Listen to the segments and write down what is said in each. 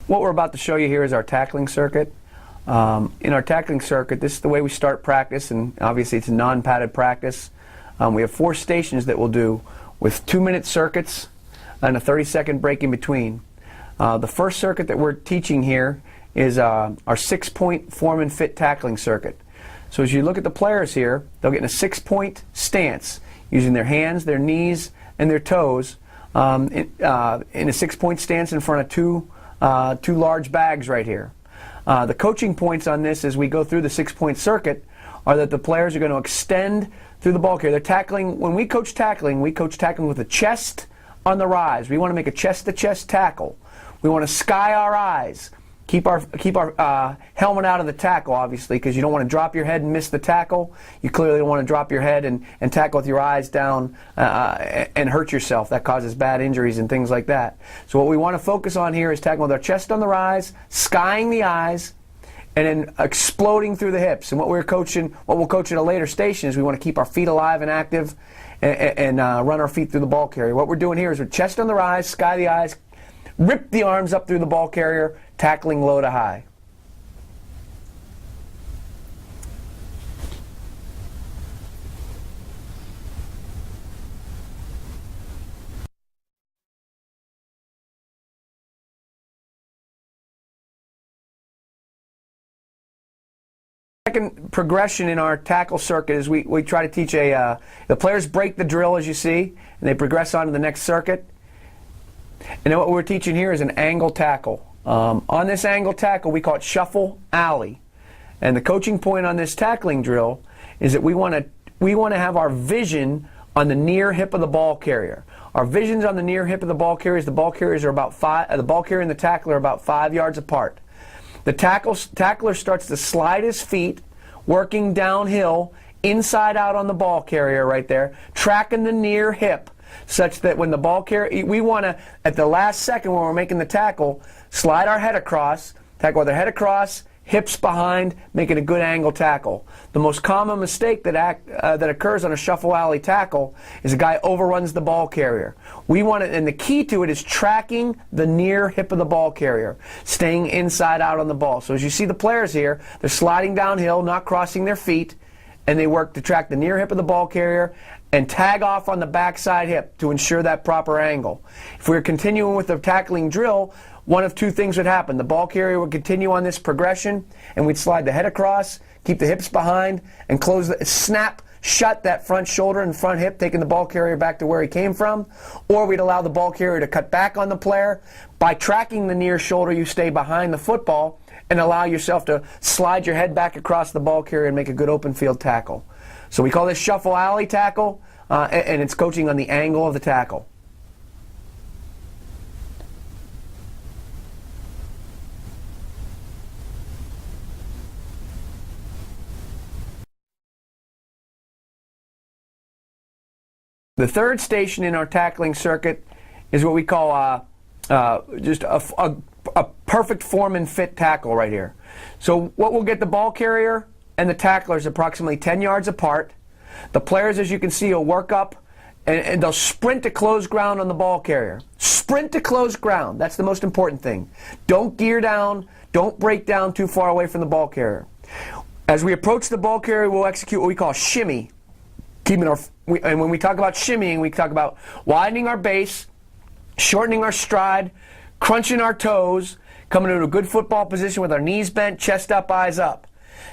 What we're about to show you here is our tackling circuit. In our tackling circuit, this is the way we start practice, and obviously it's a non-padded practice. We have 4 stations that we'll do with 2-minute circuits and a 30-second break in between. The first circuit that we're teaching here is our 6-point form and fit tackling circuit. So as you look at the players here, they'll get in a 6-point stance using their hands, their knees, and their toes in a 6-point stance in front of two large bags right here. The coaching points on this as we go through the 6-point circuit are that the players are going to extend through the ball carrier. They're tackling. When we coach tackling with the chest on the rise. We want to make a chest-to-chest tackle. We want to sky our eyes. Keep our helmet out of the tackle, obviously, because you don't want to drop your head and miss the tackle. You clearly don't want to drop your head and tackle with your eyes down and hurt yourself. That causes bad injuries and things like that. So what we want to focus on here is tackling with our chest on the rise, skying the eyes, and then exploding through the hips. And what we'll coach at a later station is we want to keep our feet alive and active and run our feet through the ball carrier. What we're doing here is with chest on the rise, sky the eyes, rip the arms up through the ball carrier, tackling low to high. Second progression in our tackle circuit is we try to teach the players break the drill, as you see, and they progress on to the next circuit. And then what we're teaching here is an angle tackle. On this angle tackle, we call it shuffle alley. And the coaching point on this tackling drill is that we want to have our vision on the near hip of the ball carrier. Our visions on the near hip of the ball carriers. The ball carriers are about the ball carrier and the tackler are about 5 yards apart. The tackler starts to slide his feet, working downhill, inside out on the ball carrier right there, tracking the near hip, such that when the ball carrier, we want to, at the last second when we're making the tackle, slide our head across, tackle with our head across, hips behind, making a good angle tackle. The most common mistake that occurs on a shuffle alley tackle is a guy overruns the ball carrier. We want it, and the key to it is tracking the near hip of the ball carrier, staying inside out on the ball. So as you see the players here, they're sliding downhill, not crossing their feet, and they work to track the near hip of the ball carrier and tag off on the backside hip to ensure that proper angle. If we were continuing with the tackling drill, one of 2 things would happen. The ball carrier would continue on this progression, and we'd slide the head across, keep the hips behind, and snap shut that front shoulder and front hip, taking the ball carrier back to where he came from. Or we'd allow the ball carrier to cut back on the player. By tracking the near shoulder, you stay behind the football and allow yourself to slide your head back across the ball carrier and make a good open field tackle. So we call this shuffle alley tackle, and it's coaching on the angle of the tackle. The third station in our tackling circuit is what we call just a perfect form and fit tackle right here. So what will get the ball carrier and the tacklers approximately 10 yards apart. The players, as you can see, will work up and they'll sprint to close ground on the ball carrier. Sprint to close ground. That's the most important thing. Don't gear down. Don't break down too far away from the ball carrier. As we approach the ball carrier, we'll execute what we call shimmy. And when we talk about shimmying, we talk about widening our base, shortening our stride, crunching our toes, coming into a good football position with our knees bent, chest up, eyes up.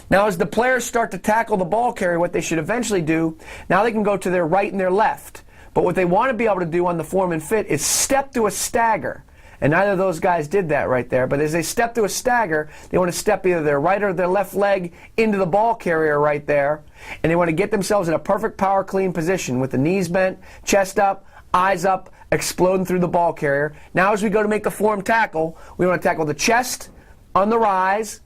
Now as the players start to tackle the ball carrier, what they should eventually do, now they can go to their right and their left. But what they want to be able to do on the form and fit is step to a stagger. And neither of those guys did that right there. But as they step to a stagger, they want to step either their right or their left leg into the ball carrier right there. And they want to get themselves in a perfect power clean position with the knees bent, chest up, eyes up, exploding through the ball carrier. Now as we go to make the form tackle, we want to tackle the chest on the rise,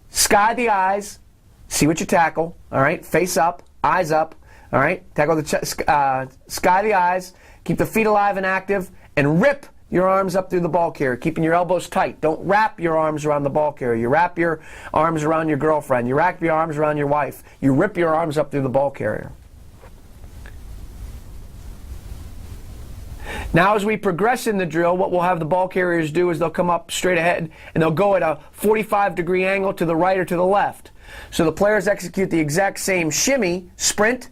sky the eyes, see what you tackle, all right, face up, eyes up, all right, tackle the sky the eyes, keep the feet alive and active, and rip your arms up through the ball carrier, keeping your elbows tight. Don't wrap your arms around the ball carrier. You wrap your arms around your girlfriend. You wrap your arms around your wife. You rip your arms up through the ball carrier. Now as we progress in the drill, what we'll have the ball carriers do is they'll come up straight ahead and they'll go at a 45-degree angle to the right or to the left. So the players execute the exact same shimmy, sprint,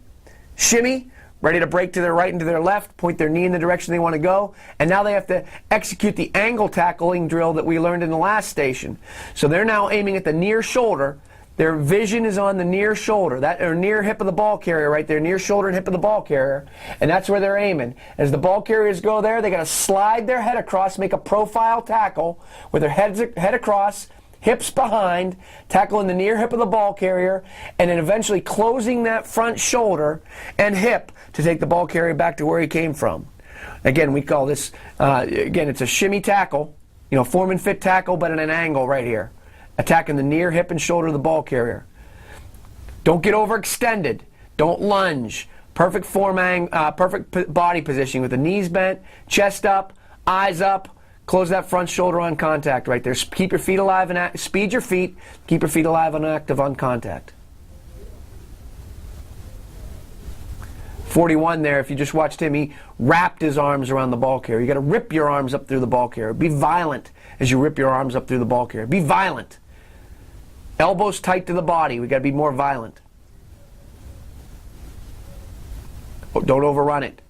shimmy, ready to break to their right and to their left, point their knee in the direction they want to go, and now they have to execute the angle tackling drill that we learned in the last station. So they're now aiming at the near shoulder. Their vision is on the near shoulder, or near hip of the ball carrier right there, near shoulder and hip of the ball carrier, and that's where they're aiming. As the ball carriers go there, they got to slide their head across, make a profile tackle with their head across, hips behind, tackling the near hip of the ball carrier, and then eventually closing that front shoulder and hip to take the ball carrier back to where he came from. Again, we call this, again, it's a shimmy tackle, form and fit tackle, but at an angle right here. Attacking the near hip and shoulder of the ball carrier. Don't get overextended. Don't lunge. Perfect perfect body positioning with the knees bent, chest up, eyes up. Close that front shoulder on contact right there. Keep your feet alive and speed your feet. Keep your feet alive and active on contact. 41 there, if you just watched him, he wrapped his arms around the ball carrier. You got to rip your arms up through the ball carrier. Be violent as you rip your arms up through the ball carrier. Be violent. Elbows tight to the body. We got to be more violent. Don't overrun it.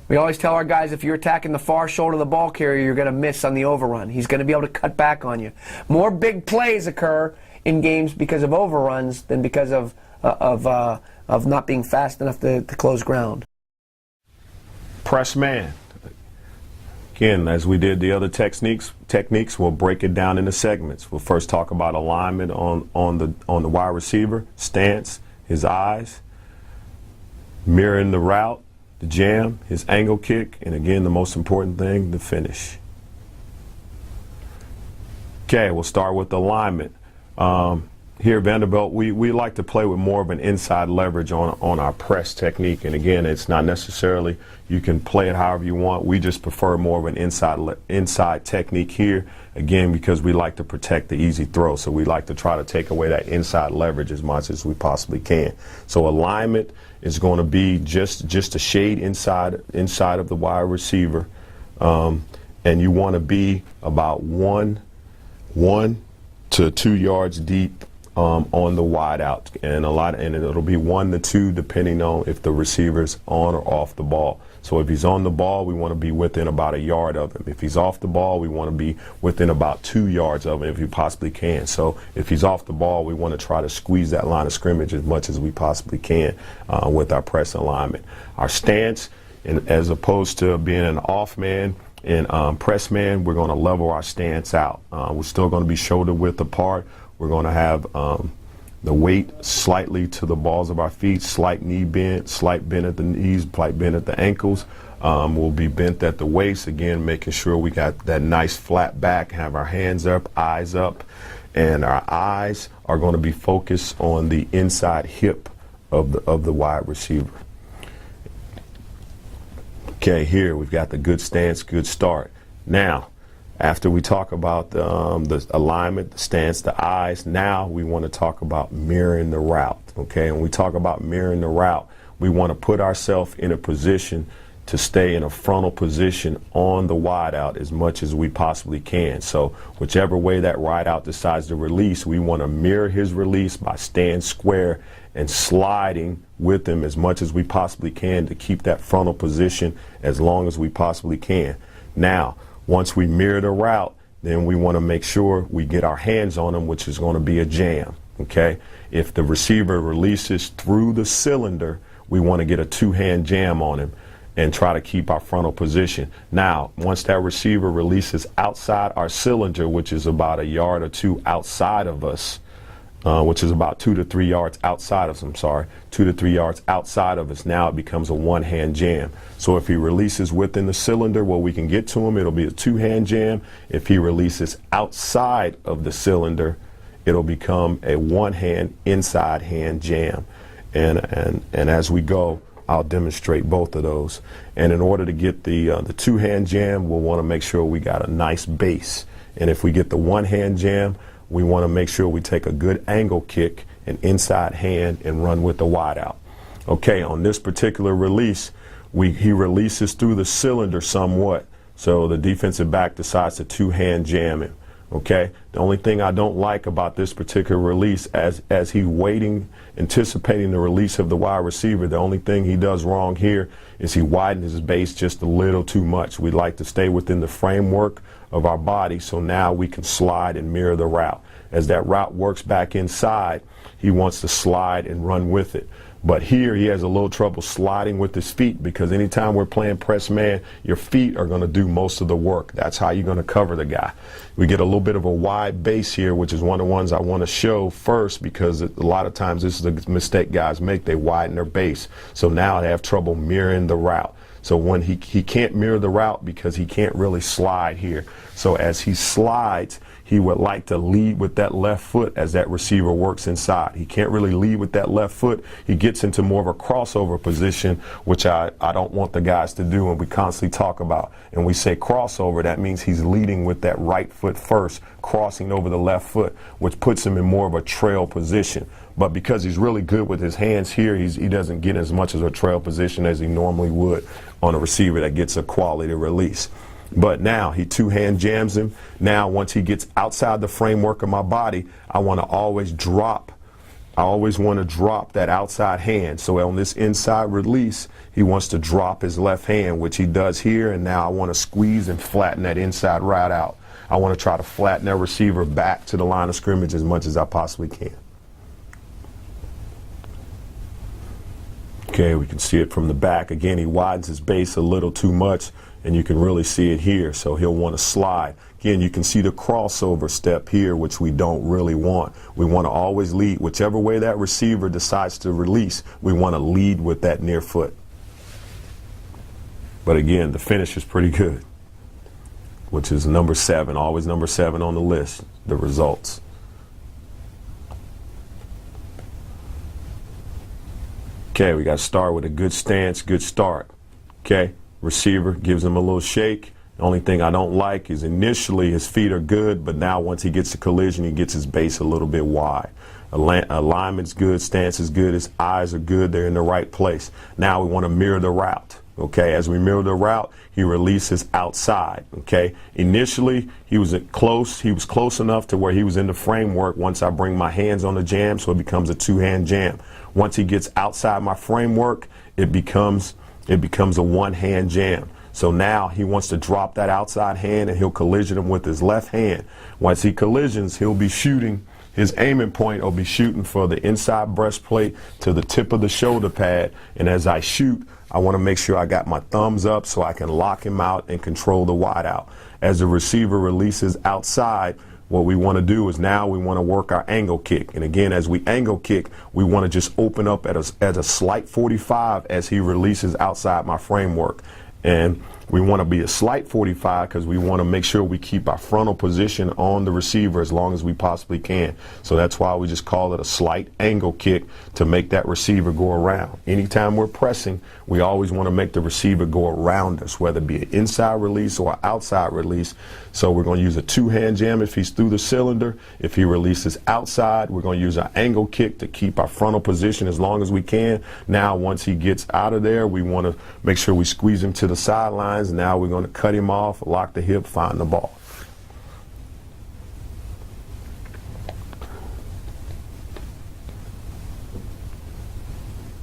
We always tell our guys, if you're attacking the far shoulder of the ball carrier, you're going to miss on the overrun. He's going to be able to cut back on you. More big plays occur in games because of overruns than because of not being fast enough to close ground. Press man. Again, as we did the other techniques, we'll break it down into segments. We'll first talk about alignment on the wide receiver, stance, his eyes, mirroring the route, the jam, his angle kick, and again, the most important thing, the finish. Okay, we'll start with alignment. Here at Vanderbilt, we like to play with more of an inside leverage on our press technique. And again, it's not necessarily, you can play it however you want. We just prefer more of an inside technique here, again, because we like to protect the easy throw. So we like to try to take away that inside leverage as much as we possibly can. So alignment is going to be just a shade inside of the wide receiver. And you want to be about 1 to 2 yards deep on the wide out, and it'll be 1 to 2 depending on if the receiver's on or off the ball. So if he's on the ball, we want to be within about 1 yard of him. If he's off the ball, we want to be within about 2 yards of him if you possibly can. So if he's off the ball, we want to try to squeeze that line of scrimmage as much as we possibly can with our press alignment. Our stance, as opposed to being an off man and press man, we're going to level our stance out. We're still going to be shoulder width apart. We're going to have the weight slightly to the balls of our feet, slight knee bend, slight bend at the knees, slight bend at the ankles. We'll be bent at the waist, again, making sure we got that nice flat back, have our hands up, eyes up, and our eyes are going to be focused on the inside hip of the wide receiver. Okay, here we've got the good stance, good start. Now, after we talk about the alignment, the stance, the eyes, now we want to talk about mirroring the route. Okay, when we talk about mirroring the route, we want to put ourselves in a position to stay in a frontal position on the wide out as much as we possibly can. So whichever way that wide out decides to release, we want to mirror his release by staying square and sliding with him as much as we possibly can to keep that frontal position as long as we possibly can. Now, once we mirror the route, then we want to make sure we get our hands on him, which is going to be a jam. Okay? If the receiver releases through the cylinder, we want to get a two-hand jam on him and try to keep our frontal position. Now, once that receiver releases outside our cylinder, which is about 1 yard or 2 outside of us, which is about 2 to 3 yards outside of us, 2 to 3 yards outside of us, now it becomes a one-hand jam. So if he releases within the cylinder where we can get to him, it'll be a two-hand jam. If he releases outside of the cylinder, it'll become a one-hand inside hand jam. And as we go, I'll demonstrate both of those. And in order to get the two-hand jam, we'll want to make sure we got a nice base. And if we get the one-hand jam, we want to make sure we take a good angle kick, an inside hand, and run with the wide out. Okay, on this particular release, he releases through the cylinder somewhat. So the defensive back decides to two-hand jam him. Okay. The only thing I don't like about this particular release, as he waiting, anticipating the release of the wide receiver, the only thing he does wrong here is he widens his base just a little too much. We'd like to stay within the framework of our body, so now we can slide and mirror the route. As that route works back inside, he wants to slide and run with it. But here he has a little trouble sliding with his feet, because anytime we're playing press man, your feet are going to do most of the work. That's how you're going to cover the guy. We get a little bit of a wide base here, which is one of the ones I want to show first, because a lot of times this is a mistake guys make. They widen their base. So now they have trouble mirroring the route. So when he can't mirror the route because he can't really slide here. So as he slides, he would like to lead with that left foot as that receiver works inside. He can't really lead with that left foot. He gets into more of a crossover position, which I don't want the guys to do, and we constantly talk about. And we say crossover, that means he's leading with that right foot first, crossing over the left foot, which puts him in more of a trail position. But because he's really good with his hands here, he doesn't get as much as a trail position as he normally would on a receiver that gets a quality release. But now he two-hand jams him. Now once he gets outside the framework of my body, I want to always drop. I always want to drop that outside hand. So on this inside release, he wants to drop his left hand, which he does here. And now I want to squeeze and flatten that inside right out. I want to try to flatten that receiver back to the line of scrimmage as much as I possibly can. Okay, we can see it from the back. Again, he widens his base a little too much, and you can really see it here. So he'll want to slide. Again, you can see the crossover step here, which we don't really want. We want to always lead. Whichever way that receiver decides to release, we want to lead with that near foot. But again, the finish is pretty good, which is number 7, always number 7 on the list, the results. Okay, we got to start with a good stance, good start. Okay, receiver gives him a little shake. The only thing I don't like is initially his feet are good, but now once he gets to collision, he gets his base a little bit wide. Alignment's good, stance is good, his eyes are good, they're in the right place. Now we want to mirror the route. Okay, as we mirror the route, he releases outside. Okay, initially he was close enough to where he was in the framework. Once I bring my hands on the jam, so it becomes a two-hand jam. Once he gets outside my framework, it becomes a one-hand jam. So now he wants to drop that outside hand, and he'll collision him with his left hand. Once he collisions, he'll be shooting. His aiming point will be shooting for the inside breastplate to the tip of the shoulder pad. And as I shoot, I want to make sure I got my thumbs up so I can lock him out and control the wide out. As the receiver releases outside, what we want to do is now we want to work our angle kick. And again, as we angle kick, we want to just open up at a slight 45 as he releases outside my framework. And we want to be a slight 45 because we want to make sure we keep our frontal position on the receiver as long as we possibly can. So that's why we just call it a slight angle kick to make that receiver go around. Anytime we're pressing, we always want to make the receiver go around us, whether it be an inside release or an outside release. So we're going to use a two-hand jam if he's through the cylinder. If he releases outside, we're going to use our angle kick to keep our frontal position as long as we can. Now, once he gets out of there, we want to make sure we squeeze him to the sidelines. Now we're going to cut him off, lock the hip, find the ball.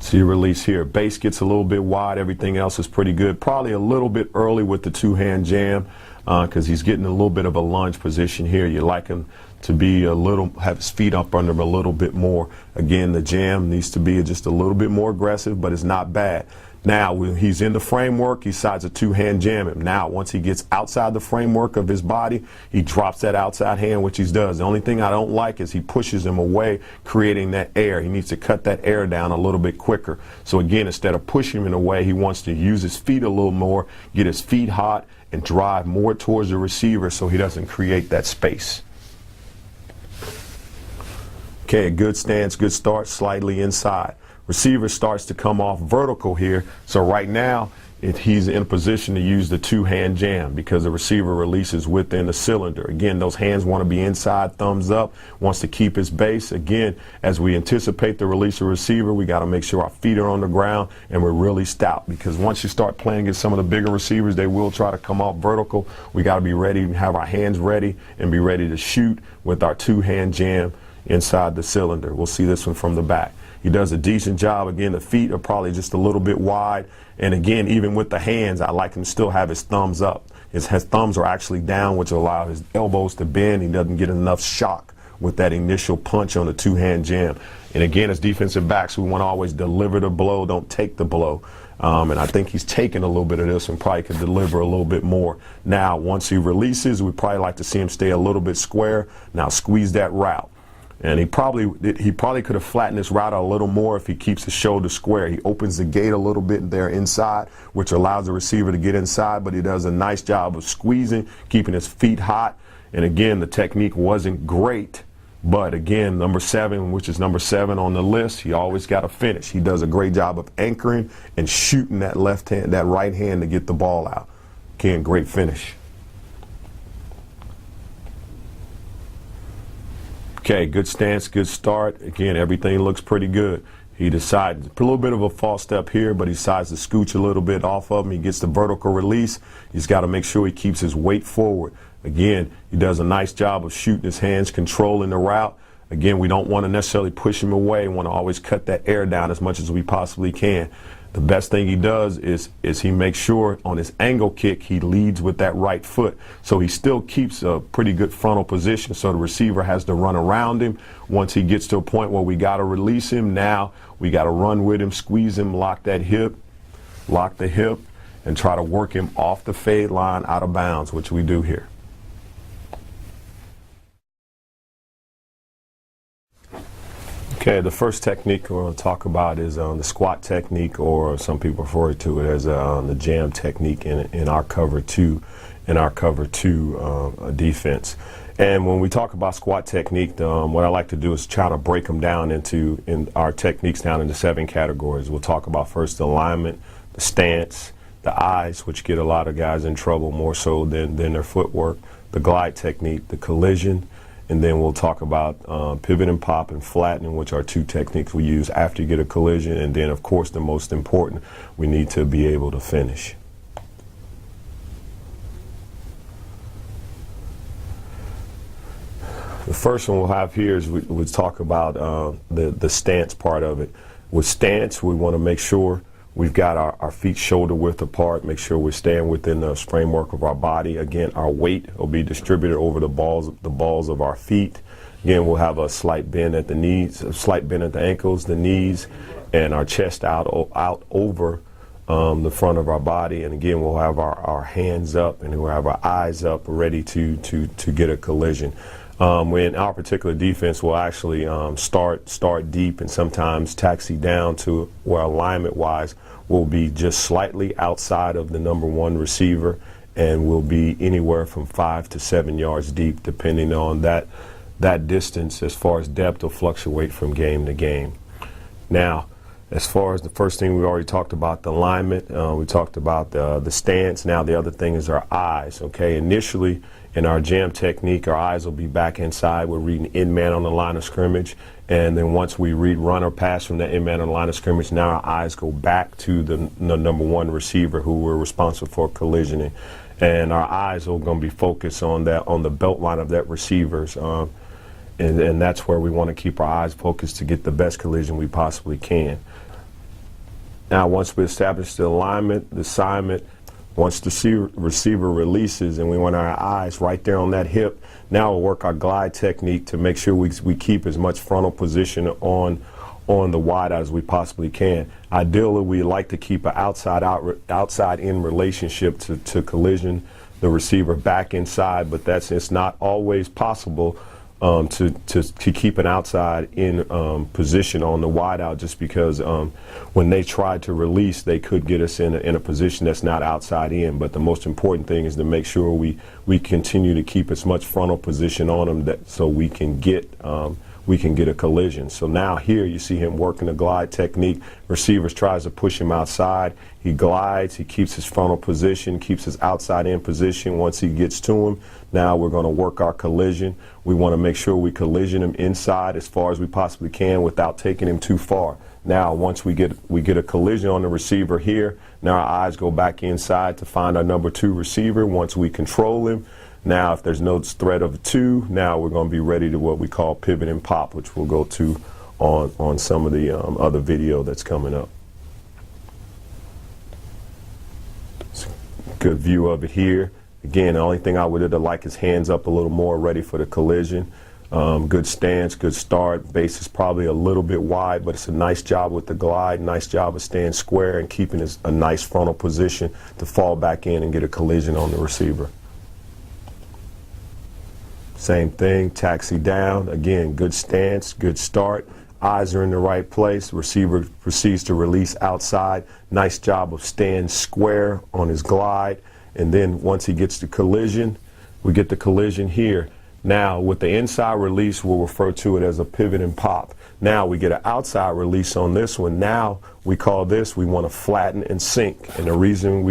See release here. Base gets a little bit wide. Everything else is pretty good. Probably a little bit early with the two-hand jam because he's getting a little bit of a lunge position here. You like him to be have his feet up under him a little bit more. Again, the jam needs to be just a little bit more aggressive, but it's not bad. Now, when he's in the framework, he decides to two-hand jam him. Now, once he gets outside the framework of his body, he drops that outside hand, which he does. The only thing I don't like is he pushes him away, creating that air. He needs to cut that air down a little bit quicker. So again, instead of pushing him away, he wants to use his feet a little more, get his feet hot, and drive more towards the receiver so he doesn't create that space. Okay, a good stance, good start, slightly inside. Receiver starts to come off vertical here. So right now, he's in a position to use the two-hand jam because the receiver releases within the cylinder. Again, those hands want to be inside, thumbs up, wants to keep his base. Again, as we anticipate the release of receiver, we got to make sure our feet are on the ground and we're really stout, because once you start playing against some of the bigger receivers, they will try to come off vertical. We got to be ready, have our hands ready, and be ready to shoot with our two-hand jam inside the cylinder. We'll see this one from the back. He does a decent job. Again, the feet are probably just a little bit wide. And again, even with the hands, I like him to still have his thumbs up. His thumbs are actually down, which allow his elbows to bend. He doesn't get enough shock with that initial punch on the two-hand jam. And again, as defensive backs, we want to always deliver the blow, don't take the blow. And I think he's taken a little bit of this and probably could deliver a little bit more. Now, once he releases, we'd probably like to see him stay a little bit square. Now, squeeze that route. And he probably could have flattened this route a little more if he keeps his shoulder square. He opens the gate a little bit there inside, which allows the receiver to get inside, but he does a nice job of squeezing, keeping his feet hot. And again, the technique wasn't great, but again, number 7, which is number 7 on the list, he always got to finish. He does a great job of anchoring and shooting that right hand to get the ball out. Again, great finish. Okay, good stance, good start. Again, everything looks pretty good. He decides a little bit of a false step here, but he decides to scooch a little bit off of him. He gets the vertical release. He's got to make sure he keeps his weight forward. Again, he does a nice job of shooting his hands, controlling the route. Again, we don't want to necessarily push him away. We want to always cut that air down as much as we possibly can. The best thing he does is he makes sure on his angle kick he leads with that right foot. So he still keeps a pretty good frontal position, so the receiver has to run around him. Once he gets to a point where we got to release him, now we got to run with him, squeeze him, lock the hip, and try to work him off the fade line out of bounds, which we do here. Okay, the first technique we're going to talk about is the squat technique, or some people refer to it as the jam technique in our cover two defense. And when we talk about squat technique, what I like to do is try to break them down in our techniques down into 7 categories. We'll talk about first the alignment, the stance, the eyes, which get a lot of guys in trouble more so than their footwork, the glide technique, the collision. And then we'll talk about pivot and pop and flattening, which are 2 techniques we use after you get a collision. And then, of course, the most important, we need to be able to finish. The first one we'll have here is we'll talk about the stance part of it. With stance, we want to make sure we've got our feet shoulder width apart, make sure we're staying within the framework of our body. Again, our weight will be distributed over the balls of our feet. Again, we'll have a slight bend at the knees, a slight bend at the ankles, the knees, and our chest out over the front of our body. And again, we'll have our hands up and we'll have our eyes up, ready to get a collision. In our particular defense, we'll actually start deep and sometimes taxi down to where alignment-wise will be just slightly outside of the number 1 receiver, and will be anywhere from 5 to 7 yards deep, depending on that distance. As far as depth, will fluctuate from game to game. Now, as far as the first thing, we already talked about the alignment. We talked about the stance. Now the other thing is our eyes. Okay, initially in our jam technique, our eyes will be back inside. We're reading in man on the line of scrimmage, and then once we read run or pass from the in man on the line of scrimmage, now our eyes go back to the number 1 receiver who we're responsible for collisioning, and our eyes are going to be focused on the belt line of that receiver's. And that's where we want to keep our eyes focused to get the best collision we possibly can. Now, once we establish the alignment, the assignment, once the receiver releases and we want our eyes right there on that hip, now we'll work our glide technique to make sure we keep as much frontal position on the wide out as we possibly can. Ideally, we like to keep an outside in relationship to collision the receiver back inside, but it's not always possible to keep an outside in position on the wide out, just because when they try to release, they could get us in a position that's not outside in. But the most important thing is to make sure we continue to keep as much frontal position on them so we can get we can get a collision. So now here you see him working the glide technique. Receivers tries to push him outside. He glides, he keeps his frontal position, keeps his outside in position. Once he gets to him, now we're going to work our collision. We want to make sure we collision him inside as far as we possibly can without taking him too far. Now, once we get a collision on the receiver here, now our eyes go back inside to find our number 2 receiver. Once we control him, now if there's no threat of a 2, now we're going to be ready to what we call pivot and pop, which we'll go to on some of the other video that's coming up. Good view of it here. Again, the only thing I would like his hands up a little more, ready for the collision. Good stance, good start. Base is probably a little bit wide, but it's a nice job with the glide, nice job of staying square and keeping a nice frontal position to fall back in and get a collision on the receiver. Same thing, taxi down. Again, good stance, good start. Eyes are in the right place. Receiver proceeds to release outside. Nice job of staying square on his glide. And then once he gets the collision, we get the collision here. Now, with the inside release, we'll refer to it as a pivot and pop. Now, we get an outside release on this one. Now, we call this, we want to flatten and sink. And the reason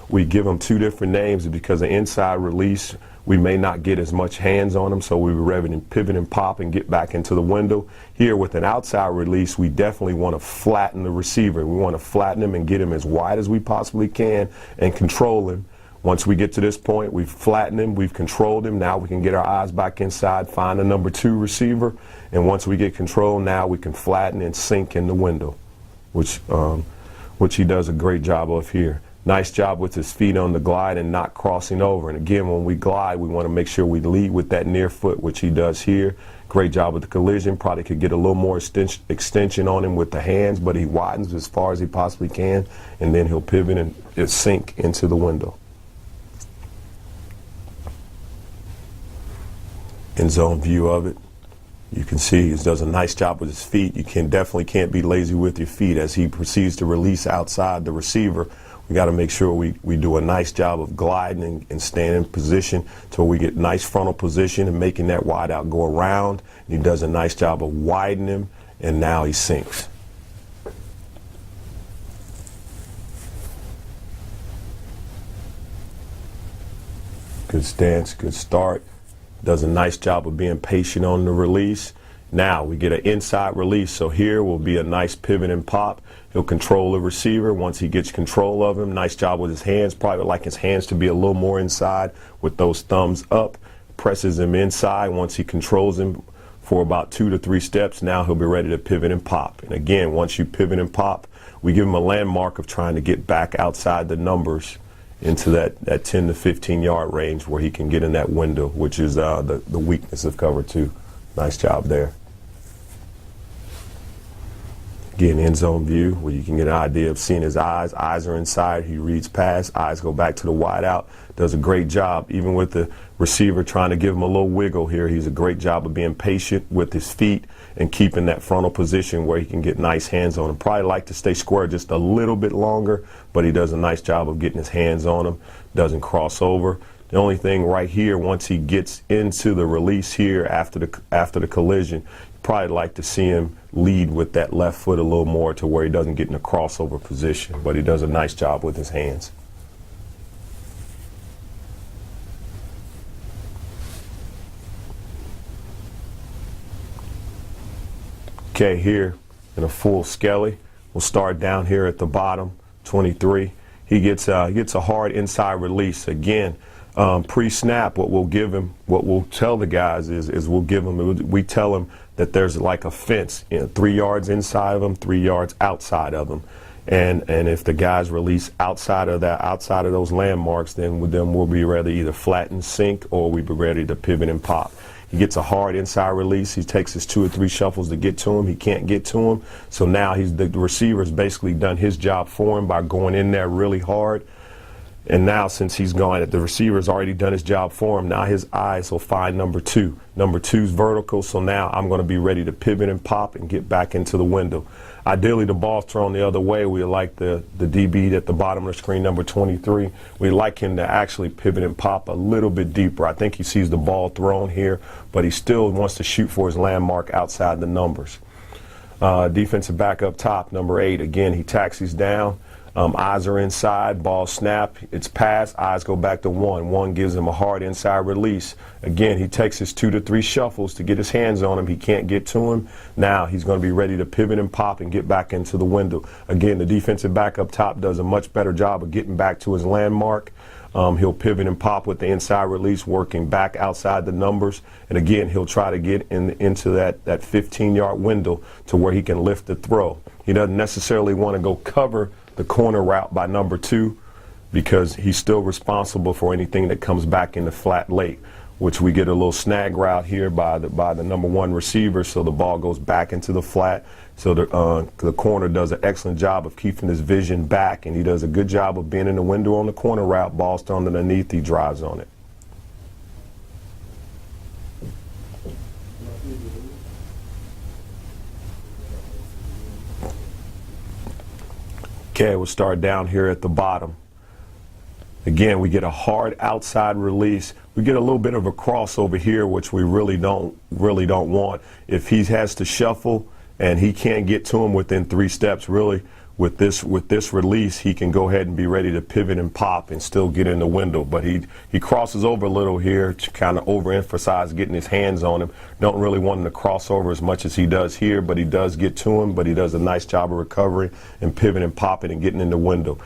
we give them 2 different names is because the inside release, we may not get as much hands on them, so we would rather than pivot and pop and get back into the window. Here, with an outside release, we definitely want to flatten the receiver. We want to flatten him and get him as wide as we possibly can and control him. Once we get to this point, we've flattened him, we've controlled him. Now we can get our eyes back inside, find a number 2 receiver, and once we get control, now we can flatten and sink in the window, which he does a great job of here. Nice job with his feet on the glide and not crossing over. And again, when we glide, we want to make sure we lead with that near foot, which he does here. Great job with the collision. Probably could get a little more extension on him with the hands, but he widens as far as he possibly can, and then he'll pivot and sink into the window. In zone view of it, you can see he does a nice job with his feet. You definitely can't be lazy with your feet as he proceeds to release outside the receiver. We got to make sure we do a nice job of gliding and staying in position till we get nice frontal position and making that wide out go around. And he does a nice job of widening him, and now he sinks. Good stance, good start. Does a nice job of being patient on the release. Now we get an inside release, so here will be a nice pivot and pop. He'll control the receiver once he gets control of him. Nice job with his hands. Probably like his hands to be a little more inside with those thumbs up. Presses him inside. Once he controls him for about 2 to 3 steps, now he'll be ready to pivot and pop. And again, once you pivot and pop, we give him a landmark of trying to get back outside the numbers into that 10 to 15 yard range where he can get in that window, which is the weakness of cover 2. Nice job there. Again, end zone view where you can get an idea of seeing his eyes. Eyes are inside. He reads past. Eyes go back to the wide out. Does a great job. Even with the receiver trying to give him a little wiggle here, he's a great job of being patient with his feet and keeping that frontal position where he can get nice hands on him. Probably like to stay square just a little bit longer, but he does a nice job of getting his hands on him. Doesn't cross over. The only thing right here, once he gets into the release here after the collision, probably like to see him lead with that left foot a little more to where he doesn't get in a crossover position, but he does a nice job with his hands. Okay, here in a full skelly, we'll start down here at the bottom, 23. He gets a hard inside release. Again, pre-snap, what we'll tell the guys is we tell them that there's like a fence, 3 yards inside of them, 3 yards outside of them. And if the guys release outside of those landmarks, then we'll be ready to either flatten, sink, or we'll be ready to pivot and pop. He gets a hard inside release. He takes his 2 or 3 shuffles to get to him. He can't get to him. So now the receiver's basically done his job for him by going in there really hard And now, since he's gone, the receiver's already done his job for him. Now his eyes will find number two. Number two's vertical, so now I'm going to be ready to pivot and pop and get back into the window. Ideally, the ball's thrown the other way. We like the DB at the bottom of the screen, number 23. We like him to actually pivot and pop a little bit deeper. I think he sees the ball thrown here, but he still wants to shoot for his landmark outside the numbers. Defensive back up top, number 8. Again, he taxis down. Eyes are inside, ball snap, it's pass, eyes go back to 1. 1 gives him a hard inside release. Again, he takes his 2 to 3 shuffles to get his hands on him. He can't get to him. Now he's going to be ready to pivot and pop and get back into the window. Again, the defensive back up top does a much better job of getting back to his landmark. He'll pivot and pop with the inside release, working back outside the numbers. And again, he'll try to get into that 15-yard window to where he can lift the throw. He doesn't necessarily want to go cover the corner route by number 2 because he's still responsible for anything that comes back in the flat late, which we get a little snag route here by the number 1 receiver, so the ball goes back into the flat. So the corner does an excellent job of keeping his vision back, and he does a good job of being in the window on the corner route. Ball's thrown underneath, he drives on it. Okay, we'll start down here at the bottom. Again, we get a hard outside release. We get a little bit of a crossover here, which we really don't want. If he has to shuffle and he can't get to him within 3 steps, really, with this release, he can go ahead and be ready to pivot and pop and still get in the window. But he crosses over a little here to kind of overemphasize getting his hands on him. Don't really want him to cross over as much as he does here, but he does get to him. But he does a nice job of recovering and pivoting and popping and getting in the window.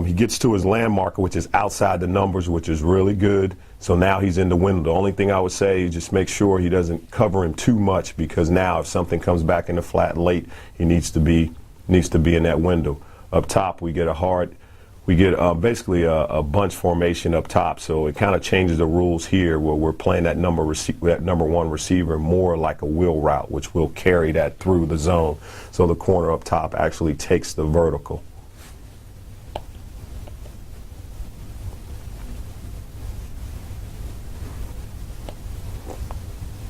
He gets to his landmarker, which is outside the numbers, which is really good. So now he's in the window. The only thing I would say is just make sure he doesn't cover him too much, because now if something comes back in the flat late, he needs to be in that window. Up top, we get basically a bunch formation up top, so it kind of changes the rules here, where we're playing that number 1 receiver more like a wheel route, which will carry that through the zone. So the corner up top actually takes the vertical.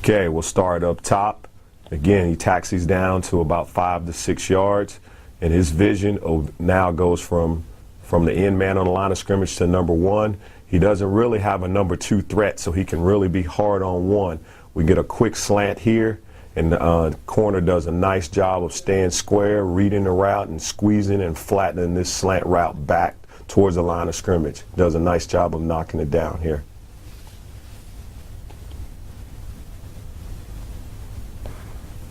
Okay, we'll start up top. Again, he taxis down to about 5 to 6 yards. And his vision now goes from the end man on the line of scrimmage to number 1. He doesn't really have a number 2 threat, so he can really be hard on 1. We get a quick slant here, and the corner does a nice job of staying square, reading the route, and squeezing and flattening this slant route back towards the line of scrimmage. Does a nice job of knocking it down here.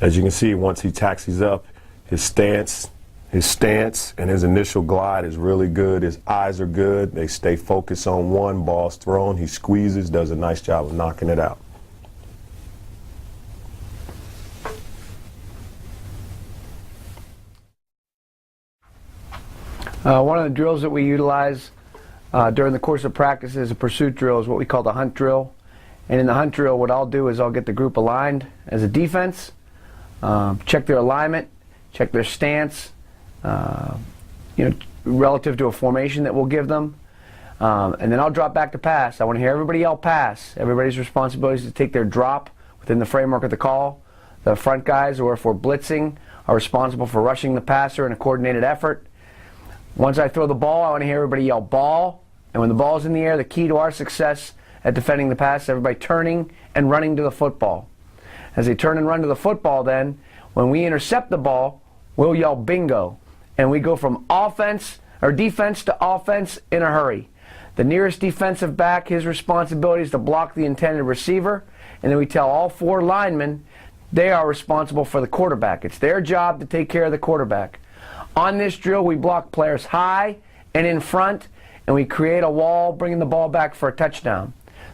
As you can see, once he taxis up, his stance and his initial glide is really good. His eyes are good. They stay focused on 1. Ball's thrown. He squeezes, does a nice job of knocking it out. One of the drills that we utilize during the course of practice is a pursuit drill, is what we call the hunt drill. And in the hunt drill, what I'll do is I'll get the group aligned as a defense, check their alignment, check their stance, relative to a formation that we'll give them. And then I'll drop back to pass. I want to hear everybody yell pass. Everybody's responsibility is to take their drop within the framework of the call. The front guys, or if we're blitzing, are responsible for rushing the passer in a coordinated effort. Once I throw the ball, I want to hear everybody yell ball. And when the ball's in the air, the key to our success at defending the pass is everybody turning and running to the football. As they turn and run to the football, then, when we intercept the ball, we'll yell bingo. And we go from defense to offense in a hurry. The nearest defensive back, his responsibility is to block the intended receiver. And then we tell all 4 linemen they are responsible for the quarterback. It's their job to take care of the quarterback. On this drill, we block players high and in front, and we create a wall, bringing the ball back for a touchdown.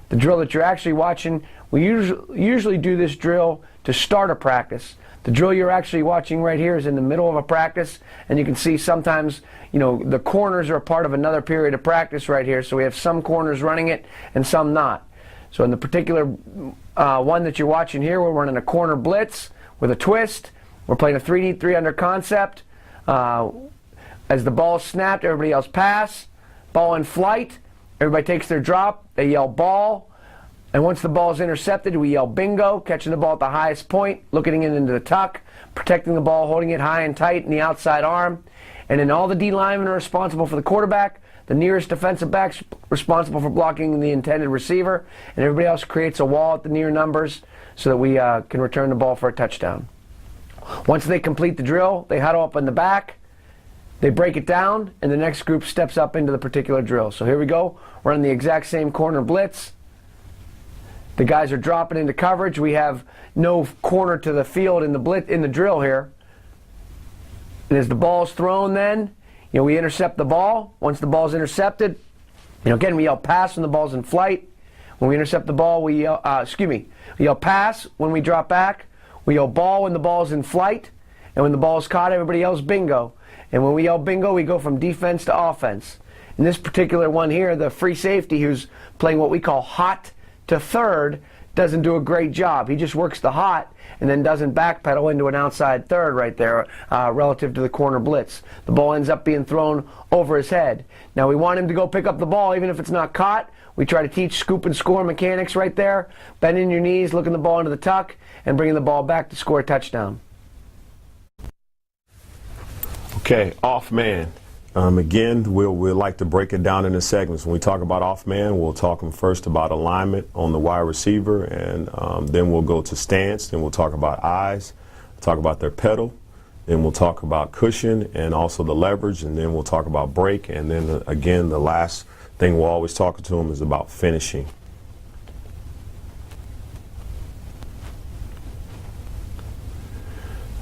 The drill that you're actually watching, we usually do this drill to start a practice. The drill you're actually watching right here is in the middle of a practice, and you can see sometimes, the corners are a part of another period of practice right here, so we have some corners running it and some not. So in the particular one that you're watching here, we're running a corner blitz with a twist. We're playing a 3 deep, 3 under concept. As the ball is snapped, everybody else pass. Ball in flight, everybody takes their drop, they yell ball, and once the ball is intercepted, we yell bingo, catching the ball at the highest point, looking it into the tuck, protecting the ball, holding it high and tight in the outside arm, and then all the D linemen are responsible for the quarterback, the nearest defensive back's responsible for blocking the intended receiver, and everybody else creates a wall at the near numbers so that we can return the ball for a touchdown. Once they complete the drill, they huddle up in the back, they break it down, and the next group steps up into the particular drill. So here we go, we're on the exact same corner blitz. The guys are dropping into coverage. We have no corner to the field in the drill here. And as the ball's thrown then, we intercept the ball. Once the ball's intercepted, again, we yell pass when the ball's in flight. When we intercept the ball, we yell, we yell pass when we drop back. We yell ball when the ball's in flight. And when the ball's caught, everybody yells bingo. And when we yell bingo, we go from defense to offense. In this particular one here, the free safety who's playing what we call hot to third doesn't do a great job. He just works the hot and then doesn't backpedal into an outside third right there relative to the corner blitz. The ball ends up being thrown over his head. Now we want him to go pick up the ball even if it's not caught. We try to teach scoop and score mechanics right there. Bending your knees, looking the ball into the tuck, and bringing the ball back to score a touchdown. Okay, off man. Again, we'll like to break it down into segments. When we talk about off man, we'll talk first about alignment on the wide receiver, and then we'll go to stance, then we'll talk about eyes, talk about their pedal, then we'll talk about cushion and also the leverage, and then we'll talk about break, and then again, the last thing we're always talking to them is about finishing.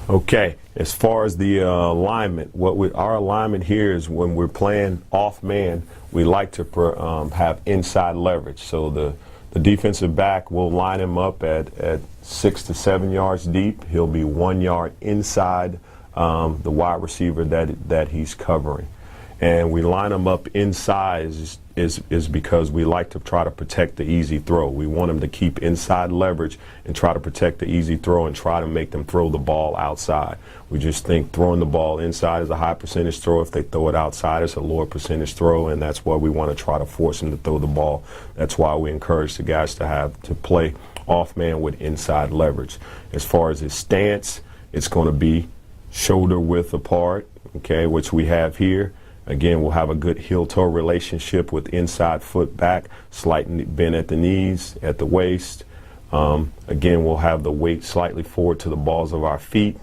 Okay, as far as the alignment, our alignment here is when we're playing off man, we like to have inside leverage. So the defensive back will line him up at 6 to 7 yards deep. He'll be 1 yard inside the wide receiver that he's covering. And we line them up inside is because we like to try to protect the easy throw. We want them to keep inside leverage and try to protect the easy throw and try to make them throw the ball outside. We just think throwing the ball inside is a high percentage throw. If they throw it outside, it's a lower percentage throw, and that's why we want to try to force them to throw the ball. That's why we encourage the guys to play off man with inside leverage. As far as his stance, it's going to be shoulder width apart, okay, which we have here. Again, we'll have a good heel-toe relationship with inside foot back, slight bend at the knees, at the waist. Again, we'll have the weight slightly forward to the balls of our feet,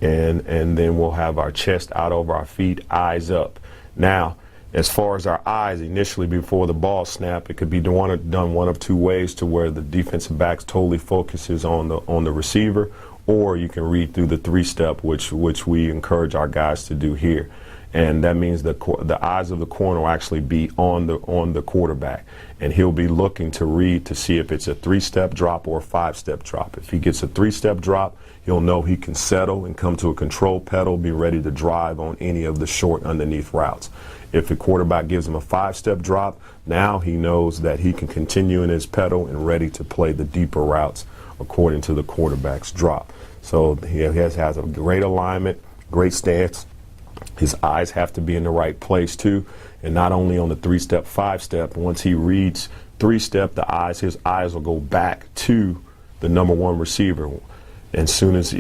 and then we'll have our chest out over our feet, eyes up. Now, as far as our eyes, initially before the ball snap, it could be done one of two ways, to where the defensive back totally focuses on the receiver, or you can read through the three-step, which we encourage our guys to do here. And that means the eyes of the corner will actually be on the quarterback, and he'll be looking to read to see if it's a three-step drop or a five-step drop. If he gets a three-step drop, he'll know he can settle and come to a control pedal, be ready to drive on any of the short underneath routes. If the quarterback gives him a five-step drop, now he knows that he can continue in his pedal and ready to play the deeper routes according to the quarterback's drop. So he has a great alignment, great stance. His eyes have to be in the right place too, and not only on the three-step, five-step. Once he reads three-step, his eyes will go back to the number one receiver. And as soon as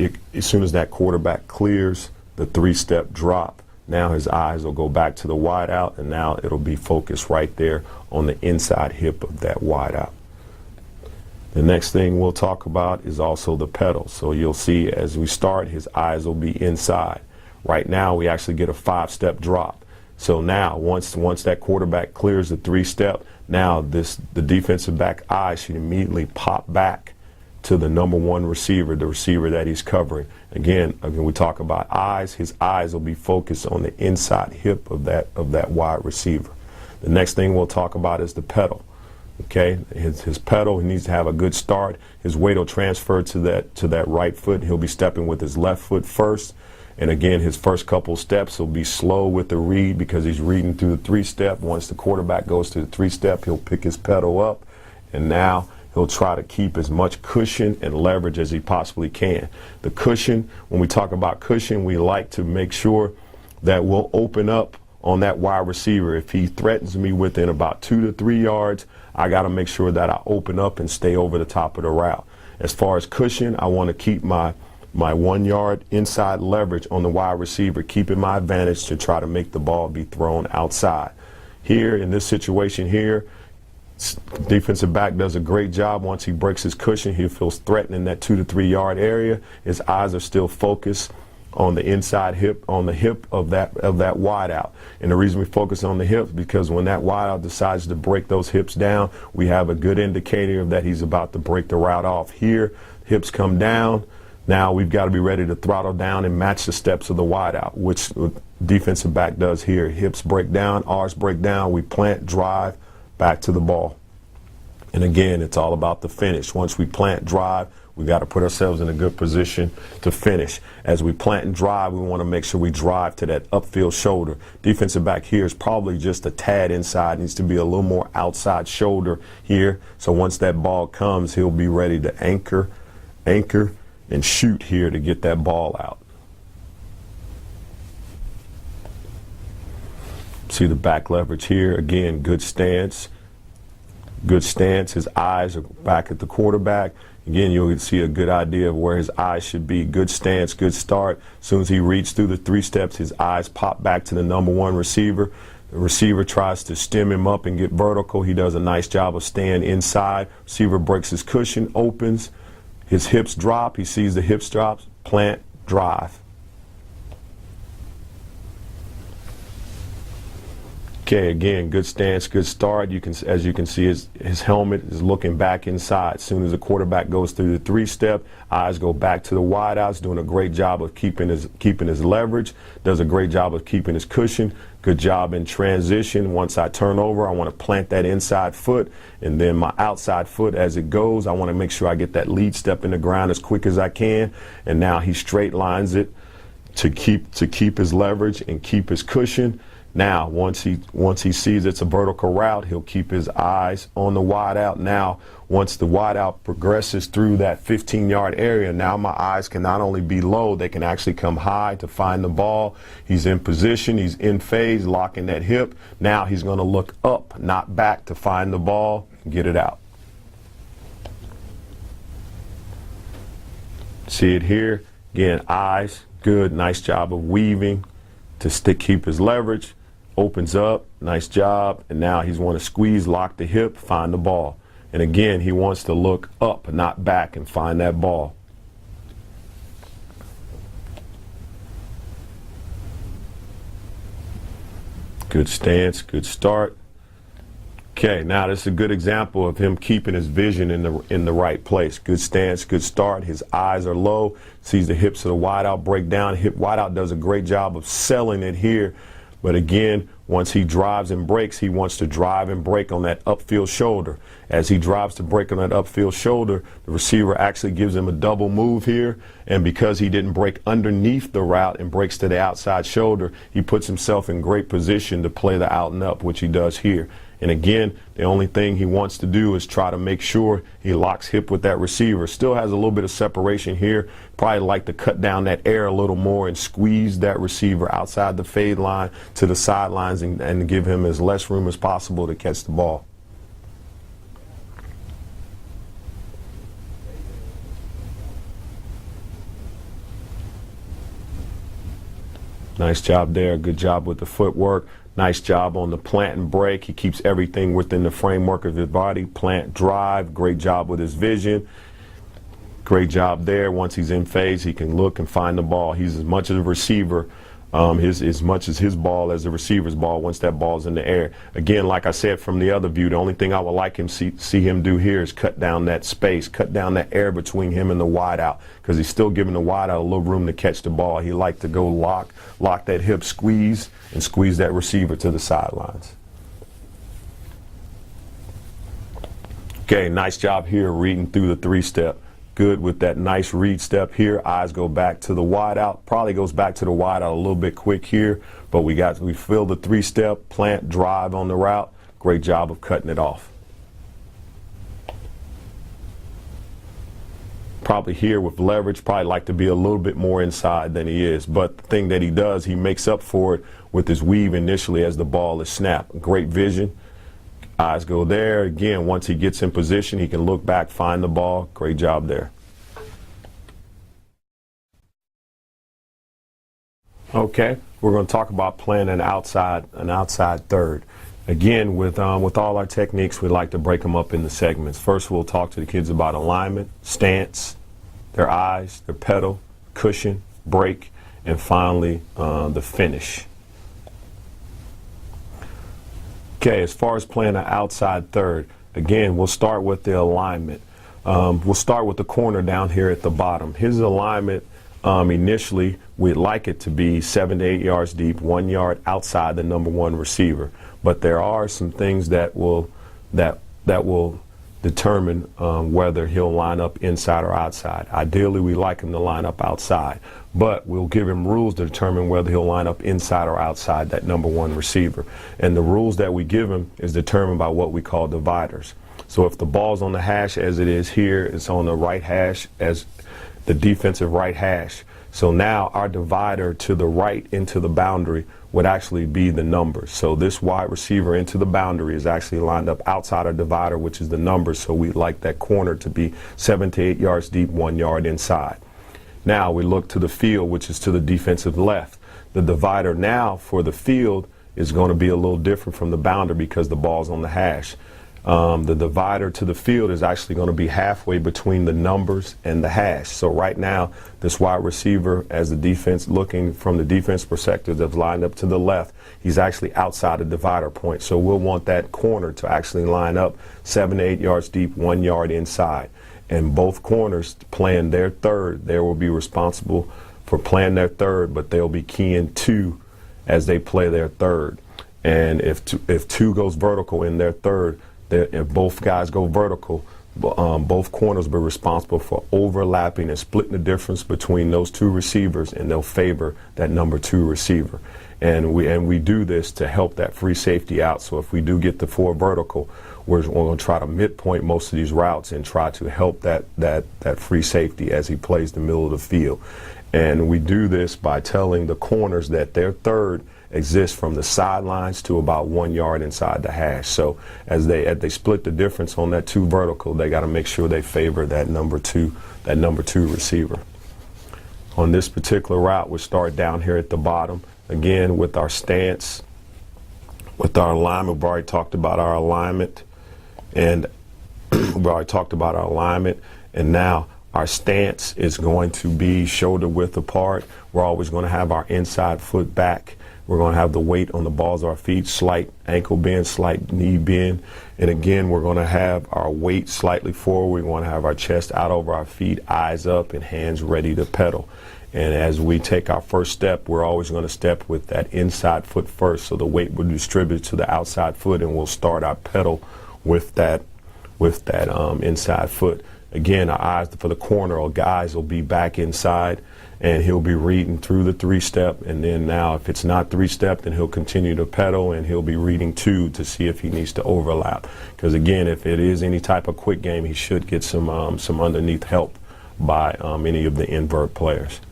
that quarterback clears the three-step drop, now his eyes will go back to the wide out, and now it'll be focused right there on the inside hip of that wide out. The next thing we'll talk about is also the pedal. So you'll see as we start, his eyes will be inside. Right now, we actually get a five-step drop. So now, once that quarterback clears the three-step, now the defensive back eye should immediately pop back to the number one receiver, the receiver that he's covering. Again, we talk about eyes. His eyes will be focused on the inside hip of that wide receiver. The next thing we'll talk about is the pedal. Okay, his pedal, he needs to have a good start. His weight will transfer to that right foot. He'll be stepping with his left foot first. And again, his first couple steps will be slow with the read because he's reading through the three-step. Once the quarterback goes to the three-step, he'll pick his pedal up, and now he'll try to keep as much cushion and leverage as he possibly can. The cushion, when we talk about cushion, we like to make sure that we'll open up on that wide receiver. If he threatens me within about 2 to 3 yards, I got to make sure that I open up and stay over the top of the route. As far as cushion, I want to keep my 1 yard inside leverage on the wide receiver, keeping my advantage to try to make the ball be thrown outside. Here, in this situation here, defensive back does a great job. Once he breaks his cushion, he feels threatened in that 2 to 3 yard area. His eyes are still focused on the inside hip, on the hip of that wideout. And the reason we focus on the hips, because when that wideout decides to break those hips down, we have a good indicator that he's about to break the route off. Here, hips come down. Now we've got to be ready to throttle down and match the steps of the wideout, which defensive back does here. Hips break down, R's break down, we plant, drive, back to the ball. And again, it's all about the finish. Once we plant, drive, we got to put ourselves in a good position to finish. As we plant and drive, we want to make sure we drive to that upfield shoulder. Defensive back here is probably just a tad inside, needs to be a little more outside shoulder here. So once that ball comes, he'll be ready to anchor, and shoot here to get that ball out. See the back leverage here. Again, good stance. Good stance. His eyes are back at the quarterback. Again, you'll see a good idea of where his eyes should be. Good stance, good start. As soon as he reads through the 3 steps, his eyes pop back to the number 1 receiver. The receiver tries to stem him up and get vertical. He does a nice job of staying inside. Receiver breaks his cushion, opens. His hips drop. He sees the hips drops. Plant, drive. Okay, again, good stance, good start. As you can see, his helmet is looking back inside. As soon as the quarterback goes through the 3-step, eyes go back to the wideouts, doing a great job of keeping his leverage, does a great job of keeping his cushion. Good job in transition. Once I turn over, I want to plant that inside foot, and then my outside foot as it goes, I want to make sure I get that lead step in the ground as quick as I can. And now he straight lines it to keep his leverage and keep his cushion. Now, once he sees it's a vertical route, he'll keep his eyes on the wideout. Now, once the wideout progresses through that 15-yard area, now my eyes can not only be low, they can actually come high to find the ball. He's in position, he's in phase, locking that hip. Now he's going to look up, not back, to find the ball and get it out. See it here? Again, eyes, good, nice job of weaving to keep his leverage. Opens up, nice job, and now he's want to squeeze, lock the hip, find the ball. And again, he wants to look up, not back, and find that ball. Good stance, good start. Okay, now this is a good example of him keeping his vision in the right place. Good stance, good start. His eyes are low, sees the hips of the wideout break down. Hip wideout does a great job of selling it here. But again, once he drives and breaks, he wants to drive and break on that upfield shoulder. As he drives to break on that upfield shoulder, the receiver actually gives him a double move here. And because he didn't break underneath the route and breaks to the outside shoulder, he puts himself in great position to play the out and up, which he does here. And again, the only thing he wants to do is try to make sure he locks hip with that receiver. Still has a little bit of separation here. Probably like to cut down that air a little more and squeeze that receiver outside the fade line to the sidelines and give him as less room as possible to catch the ball. Nice job there. Good job with the footwork. Nice job on the plant and break. He keeps everything within the framework of his body. Plant, drive. Great job with his vision. Great job there. Once he's in phase, he can look and find the ball. He's as much as a receiver, as much as his ball as the receiver's ball once that ball's in the air. Again, like I said from the other view, the only thing I would like him see him do here is cut down that space, cut down that air between him and the wideout, because he's still giving the wideout a little room to catch the ball. He like to go lock that hip, squeeze, and squeeze that receiver to the sidelines. Okay, nice job here reading through the 3-step. Good with that nice read step here. Eyes go back to the wideout. Probably goes back to the wideout a little bit quick here, but we fill the 3-step, plant, drive on the route. Great job of cutting it off. probably here with leverage, probably like to be a little bit more inside than he is. But the thing that he does, he makes up for it with his weave initially as the ball is snapped. Great vision. Eyes go there. Again, once he gets in position, he can look back, find the ball. Great job there. Okay, we're going to talk about playing an outside third. Again, with all our techniques, we like to break them up into segments. First, we'll talk to the kids about alignment, stance, their eyes, their pedal, cushion, break, and finally the finish. Okay, as far as playing an outside third, again, we'll start with the alignment. We'll start with the corner down here at the bottom. His alignment, initially, we'd like it to be 7 to 8 yards deep, 1 yard outside the number one receiver. But there are some things that will determine whether he'll line up inside or outside. Ideally, we like him to line up outside, but we'll give him rules to determine whether he'll line up inside or outside that number one receiver. And the rules that we give him is determined by what we call dividers. So if the ball's on the hash as it is here, it's on the right hash as the defensive right hash. So now our divider to the right into the boundary would actually be the numbers. So this wide receiver into the boundary is actually lined up outside our divider, which is the numbers. So we like that corner to be 7 to 8 yards deep, 1 yard inside. Now we look to the field, which is to the defensive left. The divider now for the field is going to be a little different from the boundary because the ball's on the hash. The divider to the field is actually going to be halfway between the numbers and the hash. So right now, this wide receiver, as the defense, looking from the defense perspective, that's lined up to the left, he's actually outside the divider point. So we'll want that corner to actually line up 7 to 8 yards deep, 1 yard inside. And both corners playing their third, they will be responsible for playing their third, but they'll be keying two as they play their third. And if two goes vertical in their third, if both guys go vertical, both corners will be responsible for overlapping and splitting the difference between those two receivers, and they'll favor that number two receiver. And we do this to help that free safety out. So if we do get the four vertical, we're going to try to midpoint most of these routes and try to help that free safety as he plays the middle of the field. And we do this by telling the corners that their third exists from the sidelines to about 1 yard inside the hash. So as they split the difference on that two vertical, they got to make sure they favor that number two receiver. On this particular route, we'll start down here at the bottom. Again, with our stance, with our alignment, we've already talked about our alignment, and and now our stance is going to be shoulder width apart. We're always going to have our inside foot back. We're going to have the weight on the balls of our feet, slight ankle bend, slight knee bend. And again, we're going to have our weight slightly forward. We want to have our chest out over our feet, eyes up, and hands ready to pedal. And as we take our first step, we're always going to step with that inside foot first. So the weight will distribute to the outside foot, and we'll start our pedal with that inside foot. Again, our eyes for the corner or guys will be back inside, and he'll be reading through the three-step. And then now, if it's not three-step, then he'll continue to pedal, and he'll be reading two to see if he needs to overlap. Because again, if it is any type of quick game, he should get some underneath help by any of the invert players.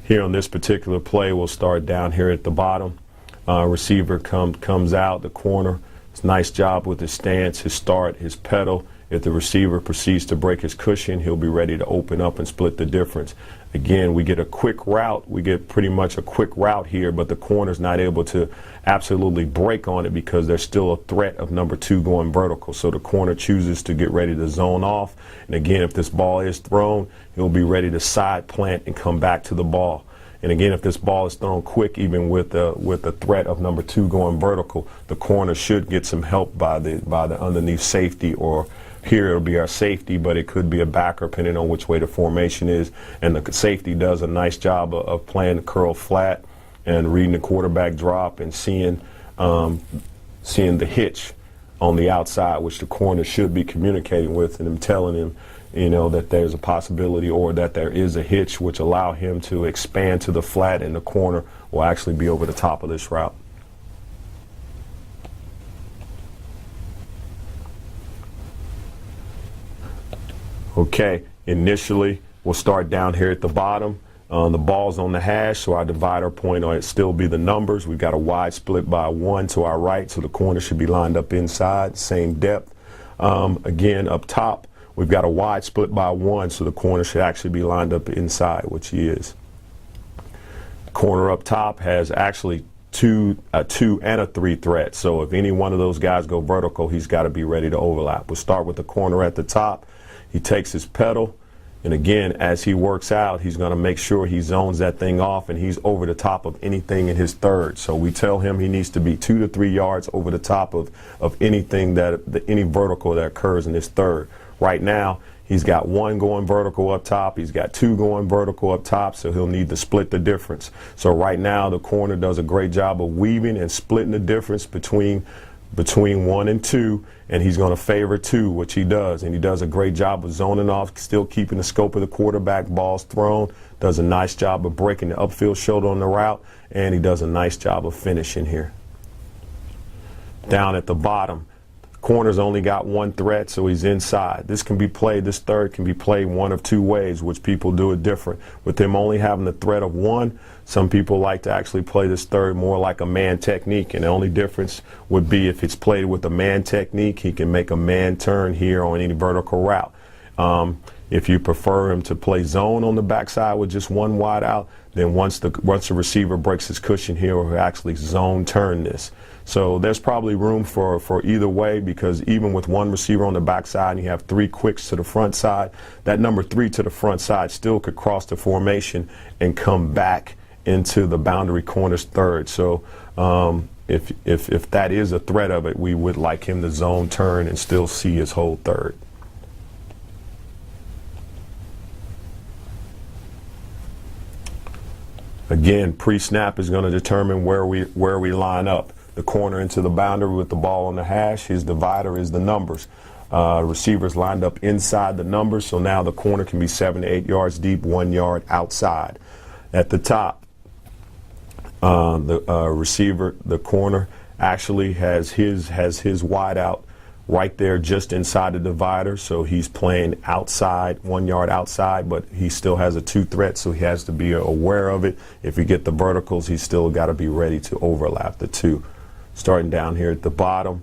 Here on this particular play, we'll start down here at the bottom. Receiver comes out the corner. It's a nice job with his stance, his start, his pedal. If the receiver proceeds to break his cushion, he'll be ready to open up and split the difference. Again, we get a quick route. We get pretty much a quick route here, but the corner's not able to absolutely break on it because there's still a threat of number two going vertical. So the corner chooses to get ready to zone off. And again, if this ball is thrown, he'll be ready to side plant and come back to the ball. And again, if this ball is thrown quick, even with the threat of number two going vertical, the corner should get some help by the underneath safety, or here it'll be our safety, but it could be a backer depending on which way the formation is. And the safety does a nice job of playing the curl flat and reading the quarterback drop and seeing the hitch on the outside, which the corner should be communicating with, and I'm telling him, that there's a possibility or that there is a hitch, which allow him to expand to the flat, and the corner will actually be over the top of this route. Okay, Initially, we'll start down here at the bottom. The ball's on the hash, so our divider point will still be the numbers. We've got a wide split by 1 to our right, so the corner should be lined up inside, same depth. Again, up top, we've got a wide split by 1, so the corner should actually be lined up inside, which he is. Corner up top has actually a 2 and a 3 threat, so if any one of those guys go vertical, he's got to be ready to overlap. We'll start with the corner at the top. He takes his pedal. And again, as he works out, he's going to make sure he zones that thing off and he's over the top of anything in his third. So we tell him he needs to be 2 to 3 yards over the top of anything any vertical that occurs in his third. Right now, he's got 1 going vertical up top. He's got 2 going vertical up top, so he'll need to split the difference. So right now, the corner does a great job of weaving and splitting the difference between 1 and 2, and he's going to favor 2, which he does, and he does a great job of zoning off, still keeping the scope of the quarterback. Balls thrown, does a nice job of breaking the upfield shoulder on the route, and he does a nice job of finishing here. Down at the bottom, corner's only got 1 threat, so he's inside. This third can be played one of 2 ways, which people do it different. With him only having the threat of 1, some people like to actually play this third more like a man technique, and the only difference would be if it's played with a man technique, he can make a man turn here on any vertical route. If you prefer him to play zone on the backside with just 1 wide out, then once the receiver breaks his cushion here, he'll actually zone turn this. So there's probably room for either way, because even with 1 receiver on the backside and you have 3 quicks to the front side, that number 3 to the front side still could cross the formation and come back into the boundary corner's third. So if that is a threat of it, we would like him to zone turn and still see his whole third. Again, pre-snap is going to determine where we line up. The corner into the boundary with the ball on the hash. His divider is the numbers. Receivers lined up inside the numbers, so now the corner can be 7 to 8 yards deep, 1 yard outside. At the top, the corner actually has his wide out right there just inside the divider, so he's playing outside, 1 yard outside, but he still has a 2 threat, so he has to be aware of it. If you get the verticals, he's still got to be ready to overlap the 2. Starting down here at the bottom,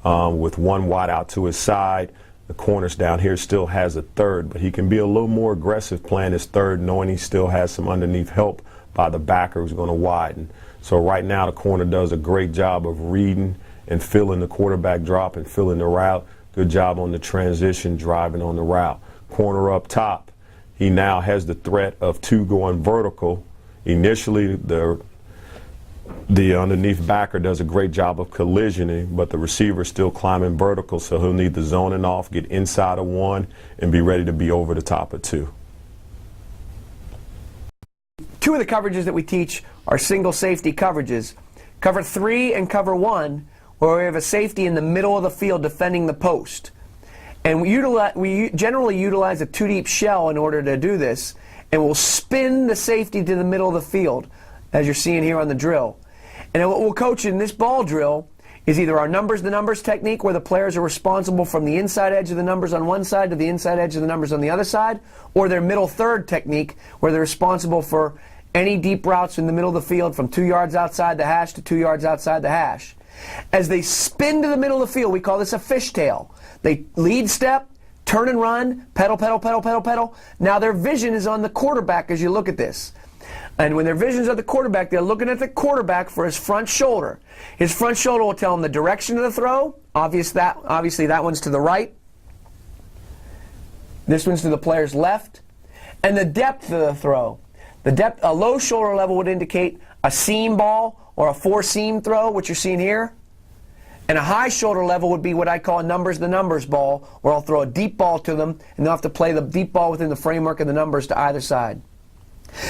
with 1 wide out to his side, the corners down here still has a third, but he can be a little more aggressive playing his third, knowing he still has some underneath help by the backer who's going to widen. So right now the corner does a great job of reading and filling the quarterback drop and filling the route. Good job on the transition, driving on the route. Corner up top, he now has the threat of 2 going vertical. Initially, the underneath backer does a great job of collisioning, but the receiver's still climbing vertical, so he'll need the zoning off, get inside of 1, and be ready to be over the top of 2. 2 of the coverages that we teach are single safety coverages. Cover 3 and cover 1, where we have a safety in the middle of the field defending the post. And we generally utilize a 2-deep shell in order to do this, and we'll spin the safety to the middle of the field, as you're seeing here on the drill. And what we'll coach in this ball drill is either our numbers the numbers technique, where the players are responsible from the inside edge of the numbers on one side to the inside edge of the numbers on the other side, or their middle third technique, where they're responsible for any deep routes in the middle of the field from 2 yards outside the hash to 2 yards outside the hash. As they spin to the middle of the field, we call this a fishtail. They lead step, turn and run, pedal, pedal, pedal, pedal, pedal. Now their vision is on the quarterback as you look at this. And when their vision's at the quarterback, they're looking at the quarterback for his front shoulder. His front shoulder will tell them the direction of the throw. Obviously that one's to the right. This one's to the player's left. And the depth of the throw. A low shoulder level would indicate a seam ball or a 4-seam throw, which you're seeing here. And a high shoulder level would be what I call a numbers the numbers ball, where I'll throw a deep ball to them, and they'll have to play the deep ball within the framework of the numbers to either side.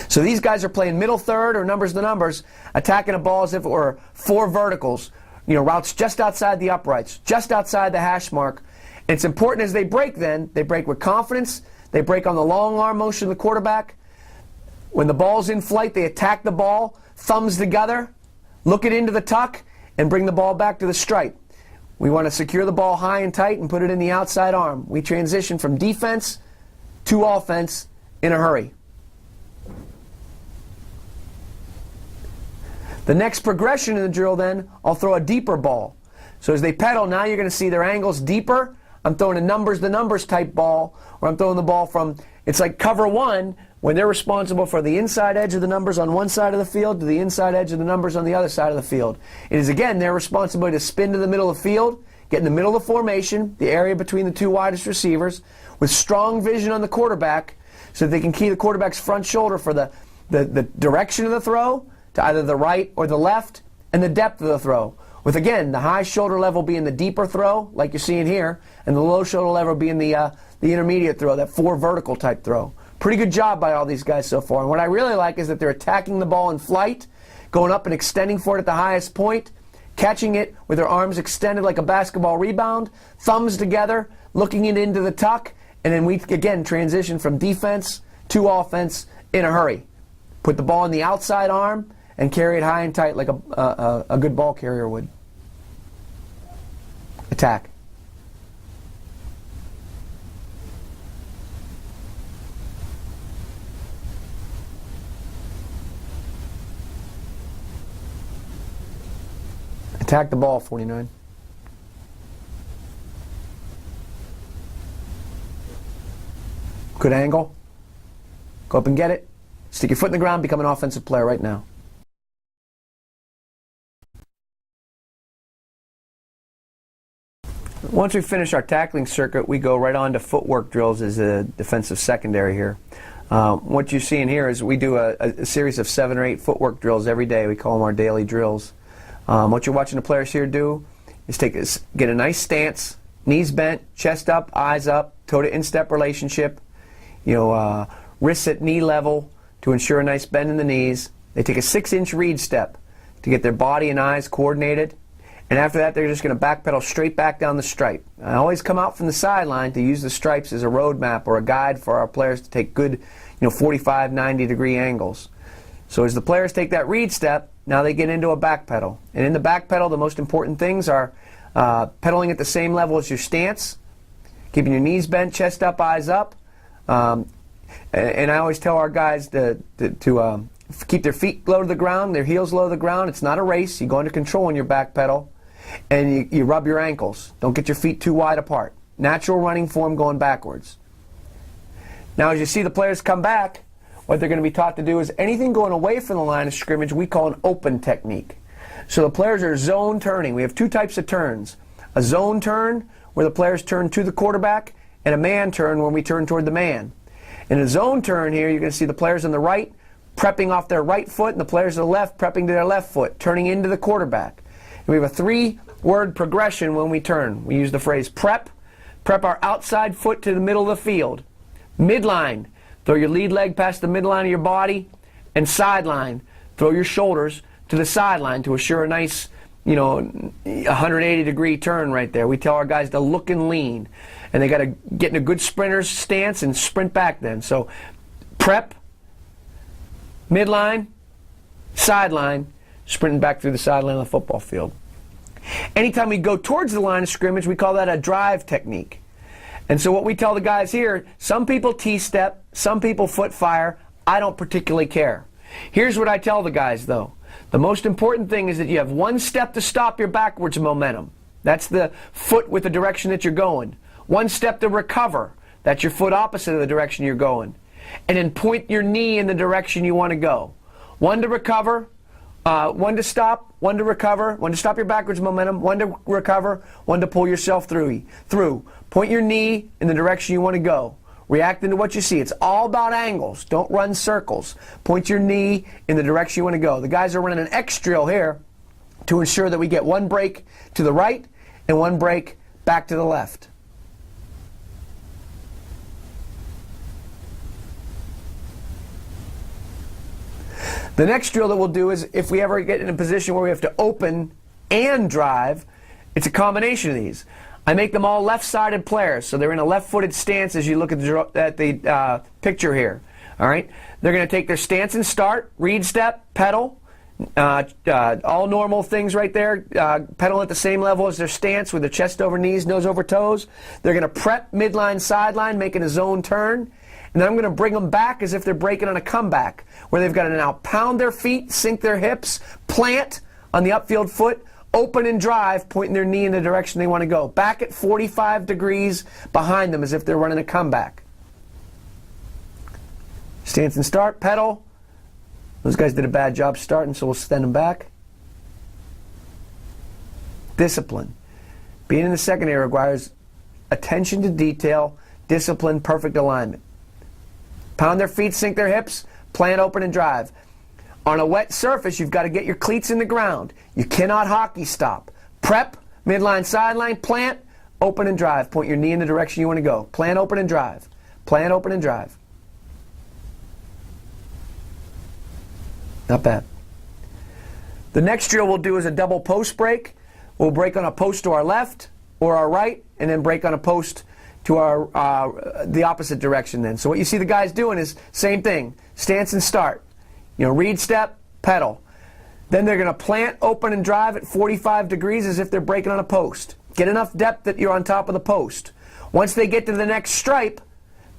So these guys are playing middle third or numbers the numbers, attacking a ball as if it were 4 verticals, routes just outside the uprights, just outside the hash mark. And it's important as they break then, they break with confidence, they break on the long arm motion of the quarterback. When the ball's in flight, they attack the ball, thumbs together, look it into the tuck, and bring the ball back to the stripe. We want to secure the ball high and tight and put it in the outside arm. We transition from defense 2 offense in a hurry. The next progression in the drill then, I'll throw a deeper ball. So as they pedal, now you're going to see their angles deeper. I'm throwing a numbers the numbers type ball, or I'm throwing the ball from, it's like cover 1, when they're responsible for the inside edge of the numbers on one side of the field to the inside edge of the numbers on the other side of the field. It is, again, their responsibility to spin to the middle of the field, get in the middle of the formation, the area between the 2 widest receivers, with strong vision on the quarterback, so that they can key the quarterback's front shoulder for the direction of the throw, to either the right or the left, and the depth of the throw. With, again, the high shoulder level being the deeper throw, like you're seeing here, and the low shoulder level being the intermediate throw, that 4 vertical type throw. Pretty good job by all these guys so far. And what I really like is that they're attacking the ball in flight, going up and extending for it at the highest point, catching it with their arms extended like a basketball rebound, thumbs together, looking it into the tuck, and then we, again, transition from defense to offense in a hurry. Put the ball in the outside arm and carry it high and tight like a good ball carrier would. Attack. Attack the ball, 49. Good angle. Go up and get it. Stick your foot in the ground, become an offensive player right now. Once we finish our tackling circuit, we go right on to footwork drills as a defensive secondary here. What you're seeing here is we do a series of 7 or 8 footwork drills every day. We call them our daily drills. What you're watching the players here do is get a nice stance, knees bent, chest up, eyes up, toe to instep relationship, wrists at knee level to ensure a nice bend in the knees. They take a 6-inch read step to get their body and eyes coordinated. And after that, they're just going to backpedal straight back down the stripe. I always come out from the sideline to use the stripes as a roadmap or a guide for our players to take good, 45, 90-degree angles. So as the players take that read step, now they get into a backpedal. And in the backpedal, the most important things are pedaling at the same level as your stance, keeping your knees bent, chest up, eyes up. And I always tell our guys to keep their feet low to the ground, their heels low to the ground. It's not a race. You go into control in your back pedal, and you rub your ankles. Don't get your feet too wide apart. Natural running form going backwards. Now, as you see the players come back, what they're going to be taught to do is anything going away from the line of scrimmage we call an open technique. So the players are zone turning. We have 2 types of turns. A zone turn, where the players turn to the quarterback, and a man turn, when we turn toward the man. In a zone turn here, you're going to see the players on the right prepping off their right foot, and the players on the left prepping to their left foot, turning into the quarterback. And we have a 3-word progression when we turn. We use the phrase prep our outside foot to the middle of the field. Midline, throw your lead leg past the midline of your body, and sideline, throw your shoulders to the sideline to assure a nice, 180-degree turn right there. We tell our guys to look and lean, and they got to get in a good sprinter's stance and sprint back then. So prep, midline, sideline, sprinting back through the sideline of the football field. Anytime we go towards the line of scrimmage, we call that a drive technique. And so what we tell the guys here, some people T-step, some people foot fire. I don't particularly care. Here's what I tell the guys, though. The most important thing is that you have 1 step to stop your backwards momentum. That's the foot with the direction that you're going. 1 step to recover. That's your foot opposite of the direction you're going. And then point your knee in the direction you want to go. 1 to recover, 1 to stop, 1 to recover, 1 to stop your backwards momentum, 1 to recover, 1 to pull yourself through. Point your knee in the direction you want to go. React into what you see. It's all about angles. Don't run circles. Point your knee in the direction you want to go. The guys are running an X drill here to ensure that we get 1 break to the right and 1 break back to the left. The next drill that we'll do is if we ever get in a position where we have to open and drive, it's a combination of these. I make them all left-sided players, so they're in a left-footed stance as you look at the picture here. All right, they're going to take their stance and start, read step, pedal, all normal things right there. Pedal at the same level as their stance with their chest over knees, nose over toes. They're going to prep midline, sideline, making a zone turn, and then I'm going to bring them back as if they're breaking on a comeback, where they've got to now pound their feet, sink their hips, plant on the upfield foot, open and drive, pointing their knee in the direction they want to go. Back at 45 degrees behind them as if they're running a comeback. Stance and start, pedal. Those guys did a bad job starting, so we'll send them back. Discipline. Being in the secondary requires attention to detail, discipline, perfect alignment. Pound their feet, sink their hips, plant, open, and drive. On a wet surface, you've got to get your cleats in the ground. You cannot hockey stop. Prep, midline, sideline, plant, open, and drive. Point your knee in the direction you want to go. Plant, open, and drive. Plant, open, and drive. Not bad. The next drill we'll do is a double post break. We'll break on a post to our left or our right, and then break on a post to our the opposite direction then. So what you see the guys doing is same thing. Stance and start. You know, read step, pedal. Then they're going to plant, open, and drive at 45 degrees as if they're breaking on a post. Get enough depth that you're on top of the post. Once they get to the next stripe,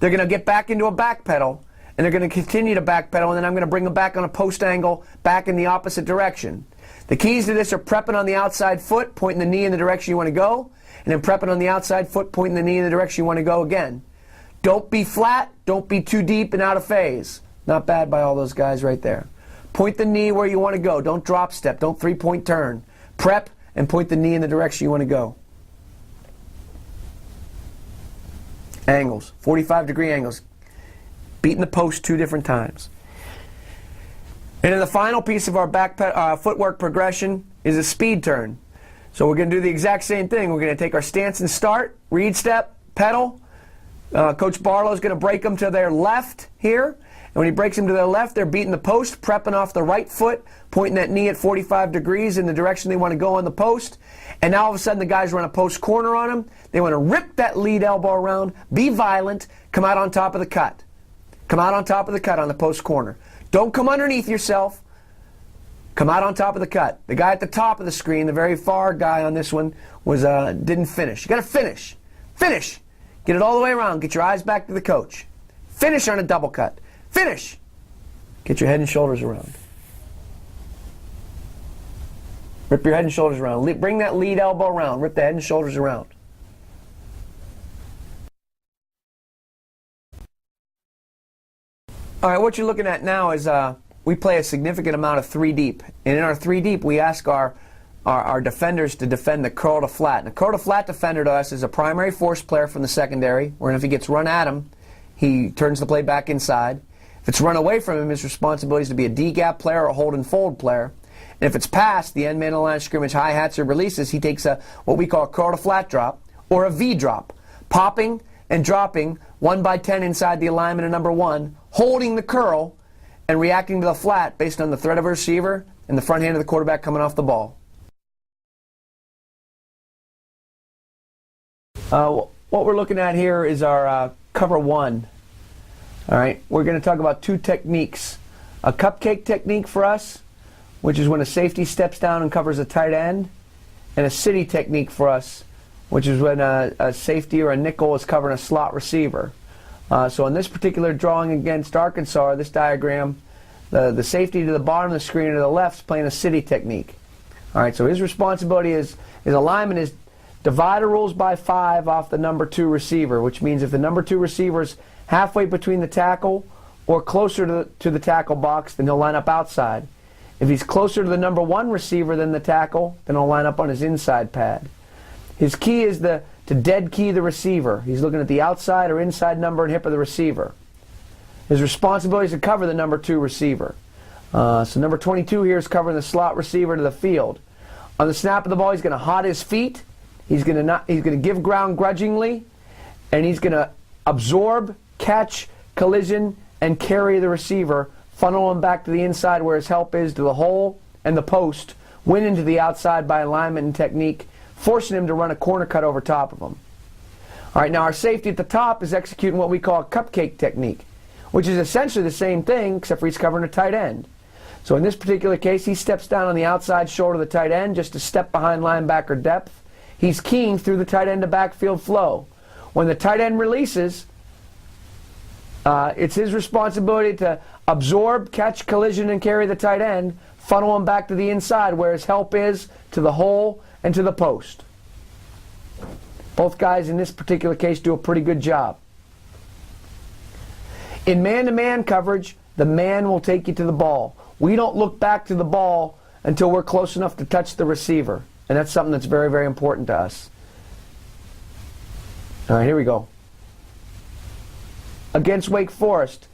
they're going to get back into a back pedal, and they're going to continue to back pedal, and then I'm going to bring them back on a post angle, back in the opposite direction. The keys to this are prepping on the outside foot, pointing the knee in the direction you want to go, and then prepping on the outside foot, pointing the knee in the direction you want to go again. Don't be flat, don't be too deep and out of phase. Not bad by all those guys right there. Point the knee where you want to go. Don't drop step. Don't three-point turn. Prep and point the knee in the direction you want to go. Angles. 45-degree angles. Beating the post 2 different times. And then the final piece of our back footwork progression is a speed turn. So we're going to do the exact same thing. We're going to take our stance and start, read step, pedal. Coach Barlow's going to break them to their left here. And when he breaks them to their left, they're beating the post, prepping off the right foot, pointing that knee at 45 degrees in the direction they want to go on the post. And now all of a sudden the guys run a post corner on them. They want to rip that lead elbow around, be violent, come out on top of the cut. Come out on top of the cut on the post corner. Don't come underneath yourself. Come out on top of the cut. The guy at the top of the screen, the very far guy on this one, was didn't finish. You got to finish. Finish. Get it all the way around. Get your eyes back to the coach. Finish on a double cut. Finish. Get your head and shoulders around. Rip your head and shoulders around. Bring that lead elbow around. Rip the head and shoulders around. All right, what you're looking at now is we play a significant amount of 3 deep. And in our 3 deep, we ask our defenders to defend the curl to flat. And the curl to flat defender to us is a primary force player from the secondary, where if he gets run at him, he turns the play back inside. If it's run away from him, his responsibility is to be a D-gap player or a hold and fold player. And if it's passed, the end man on the line of scrimmage, hi-hats or releases, he takes what we call a curl to flat drop or a V drop, popping and dropping 1 by 10 inside the alignment of number 1, holding the curl and reacting to the flat based on the threat of a receiver and the front hand of the quarterback coming off the ball. What we're looking at here is our cover 1. All right, we're going to talk about 2 techniques. A cupcake technique for us, which is when a safety steps down and covers a tight end, and a city technique for us, which is when a safety or a nickel is covering a slot receiver. So in this particular drawing against Arkansas, this diagram, the safety to the bottom of the screen to the left is playing a city technique. All right, so his responsibility is, his alignment is divider rules by 5 off the number 2 receiver, which means if the number 2 receiver is halfway between the tackle or closer to the tackle box, then he'll line up outside. If he's closer to the number 1 receiver than the tackle, then he'll line up on his inside pad. His key is to dead key the receiver. He's looking at the outside or inside number and hip of the receiver. His responsibility is to cover the number 2 receiver. So number 22 here is covering the slot receiver to the field. On the snap of the ball, he's going to hot his feet. He's going to give ground grudgingly, and he's going to absorb, catch, collision, and carry the receiver, funnel him back to the inside where his help is, to the hole and the post, win into the outside by alignment and technique, forcing him to run a corner cut over top of him. All right, now our safety at the top is executing what we call a cupcake technique, which is essentially the same thing except for he's covering a tight end. So in this particular case, he steps down on the outside shoulder of the tight end just a step behind linebacker depth. He's keying through the tight end to backfield flow. When the tight end releases, It's his responsibility to absorb, catch, collision, and carry the tight end, funnel him back to the inside where his help is, to the hole and to the post. Both guys in this particular case do a pretty good job. In man-to-man coverage, the man will take you to the ball. We don't look back to the ball until we're close enough to touch the receiver. And that's something that's very, very important to us. All right, here we go. Against Wake Forest,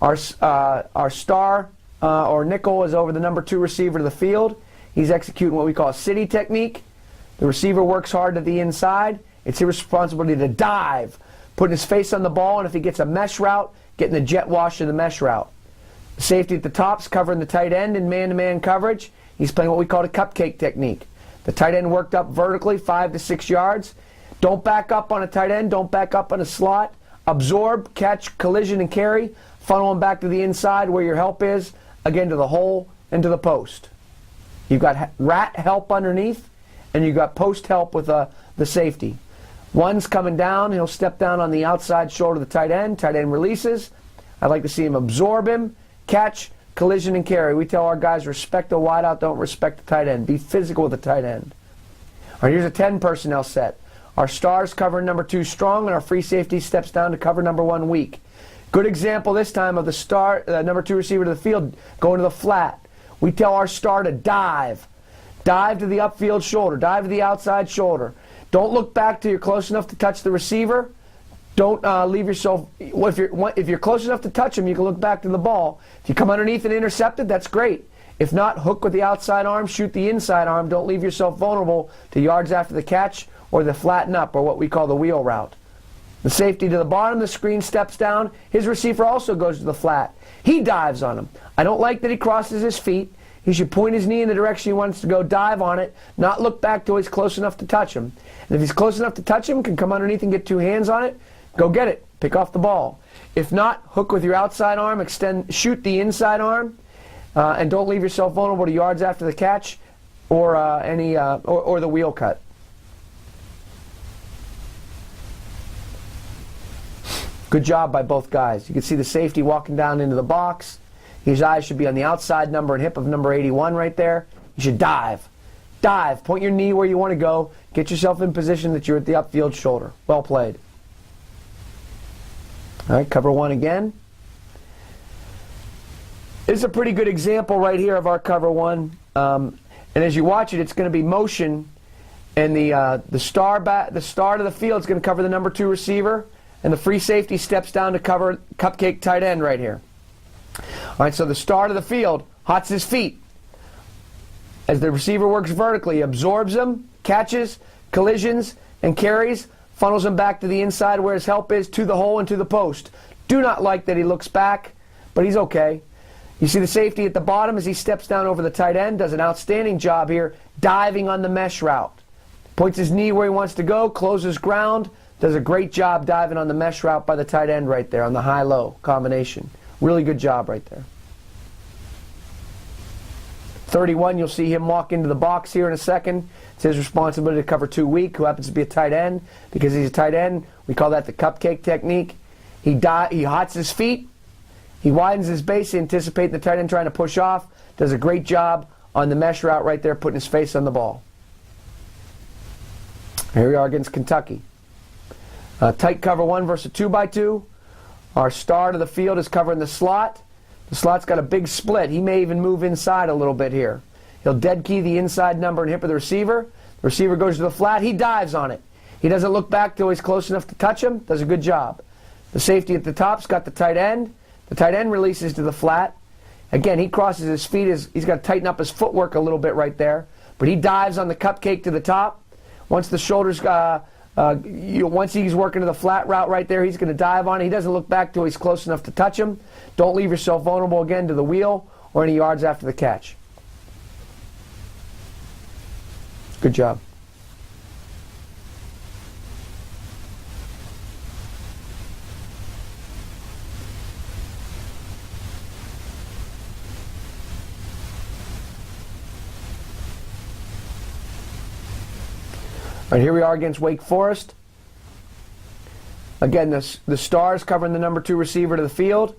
our star or nickel is over the number 2 receiver to the field. He's executing what we call a city technique. The receiver works hard to the inside. It's his responsibility to dive, putting his face on the ball, and if he gets a mesh route, getting the jet wash in the mesh route. The safety at the top's covering the tight end in man-to-man coverage. He's playing what we call a cupcake technique. The tight end worked up vertically 5 to 6 yards. Don't back up on a tight end. Don't back up on a slot. Absorb, catch, collision, and carry. Funnel him back to the inside where your help is. Again, to the hole and to the post. You've got rat help underneath, and you've got post help with the safety. One's coming down. He'll step down on the outside shoulder of the tight end. Tight end releases. I'd like to see him absorb him, catch, collision, and carry. We tell our guys, respect the wideout, don't respect the tight end. Be physical with the tight end. All right, here's a 10 personnel set. Our stars covering number 2 strong, and our free safety steps down to cover number 1 weak. Good example this time of the star, number 2 receiver to the field going to the flat. We tell our star to dive. Dive to the upfield shoulder. Dive to the outside shoulder. Don't look back till you're close enough to touch the receiver. Don't leave yourself. If you're close enough to touch him, you can look back to the ball. If you come underneath and intercept it, that's great. If not, hook with the outside arm, shoot the inside arm. Don't leave yourself vulnerable to yards after the catch or the flatten up, or what we call the wheel route. The safety to the bottom, the screen steps down. His receiver also goes to the flat. He dives on him. I don't like that he crosses his feet. He should point his knee in the direction he wants to go, dive on it, not look back till he's close enough to touch him. And if he's close enough to touch him, can come underneath and get 2 hands on it, go get it, pick off the ball. If not, hook with your outside arm, shoot the inside arm, and don't leave yourself vulnerable to yards after the catch or the wheel cut. Good job by both guys. You can see the safety walking down into the box. His eyes should be on the outside number and hip of number 81 right there. You should dive. Dive. Point your knee where you want to go. Get yourself in position that you're at the upfield shoulder. Well played. All right, cover 1 again. This is a pretty good example right here of our cover 1. And as you watch it, it's going to be motion, and the star to the field is going to cover the number 2 receiver, and the free safety steps down to cover cupcake tight end right here. All right, so the star to the field hots his feet. As the receiver works vertically, absorbs them, catches, collisions, and carries, funnels him back to the inside where his help is, to the hole and to the post. Do not like that he looks back, but he's okay. You see the safety at the bottom as he steps down over the tight end, does an outstanding job here, diving on the mesh route. Points his knee where he wants to go, closes ground, does a great job diving on the mesh route by the tight end right there on the high-low combination. Really good job right there. 31, you'll see him walk into the box here in a second. It's his responsibility to cover 2 weak, who happens to be a tight end. Because he's a tight end, we call that the cupcake technique. He hots his feet. He widens his base, anticipating the tight end trying to push off. Does a great job on the mesh route right there, putting his face on the ball. Here we are against Kentucky. Tight cover 1 versus a 2x2. Our star to the field is covering the slot. The slot's got a big split. He may even move inside a little bit here. He'll dead key the inside number and hip of the receiver. The receiver goes to the flat. He dives on it. He doesn't look back till he's close enough to touch him. Does a good job. The safety at the top's got the tight end. The tight end releases to the flat. Again, he crosses his feet. He's got to tighten up his footwork a little bit right there. But he dives on the cupcake to the top. Once the shoulders, once he's working to the flat route right there, he's going to dive on it. He doesn't look back till he's close enough to touch him. Don't leave yourself vulnerable again to the wheel or any yards after the catch. Good job. All right, here we are against Wake Forest. Again, the star is covering the number 2 receiver to the field.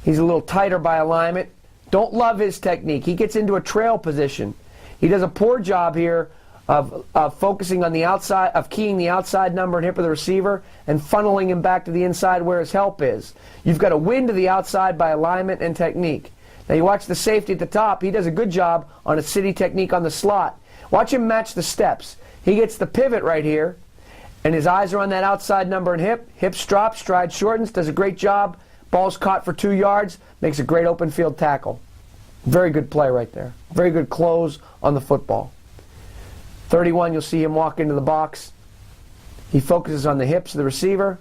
He's a little tighter by alignment. Don't love his technique. He gets into a trail position. He does a poor job here of focusing on the outside, of keying the outside number and hip of the receiver and funneling him back to the inside where his help is. You've got to win to the outside by alignment and technique. Now you watch the safety at the top. He does a good job on a city technique on the slot. Watch him match the steps. He gets the pivot right here, and his eyes are on that outside number and hip. Hips drop, stride shortens, does a great job. Ball's caught for 2 yards, makes a great open field tackle. Very good play right there. Very good close on the football. 31, you'll see him walk into the box. He focuses on the hips of the receiver.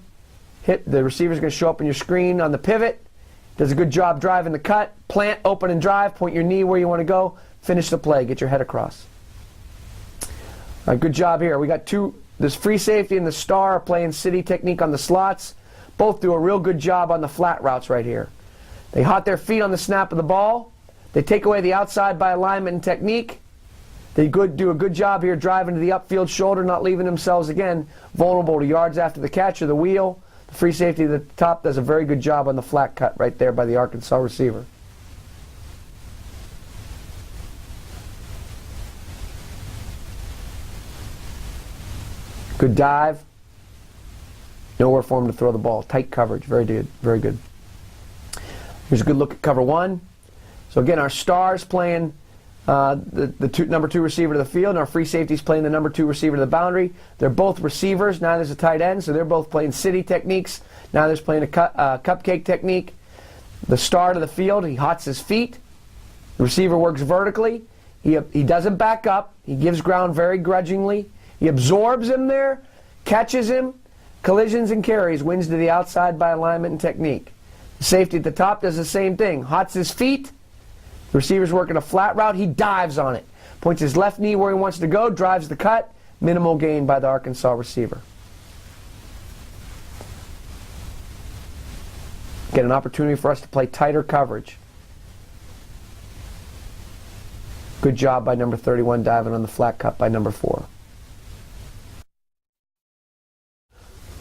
The receiver's going to show up on your screen on the pivot. Does a good job driving the cut. Plant, open, and drive. Point your knee where you want to go. Finish the play. Get your head across. All right, good job here. We got this free safety and the star are playing city technique on the slots. Both do a real good job on the flat routes right here. They hot their feet on the snap of the ball. They take away the outside by alignment and technique. They do a good job here driving to the upfield shoulder, not leaving themselves, again, vulnerable to yards after the catch or the wheel. The free safety at the top does a very good job on the flat cut right there by the Arkansas receiver. Good dive. Nowhere for him to throw the ball. Tight coverage. Very good. Very good. Here's a good look at cover 1. So again, our star's playing number 2 receiver to the field, and our free safety's playing the number 2 receiver to the boundary. They're both receivers. Now there's a tight end, so they're both playing city techniques. Now there's playing a cupcake technique. The star to the field, he hots his feet. The receiver works vertically. He doesn't back up. He gives ground very grudgingly. He absorbs him there, catches him, collisions and carries, wins to the outside by alignment and technique. The safety at the top does the same thing. Hots his feet. The receiver's working a flat route. He dives on it. Points his left knee where he wants to go, drives the cut. Minimal gain by the Arkansas receiver. Get an opportunity for us to play tighter coverage. Good job by number 31 diving on the flat cut by number 4.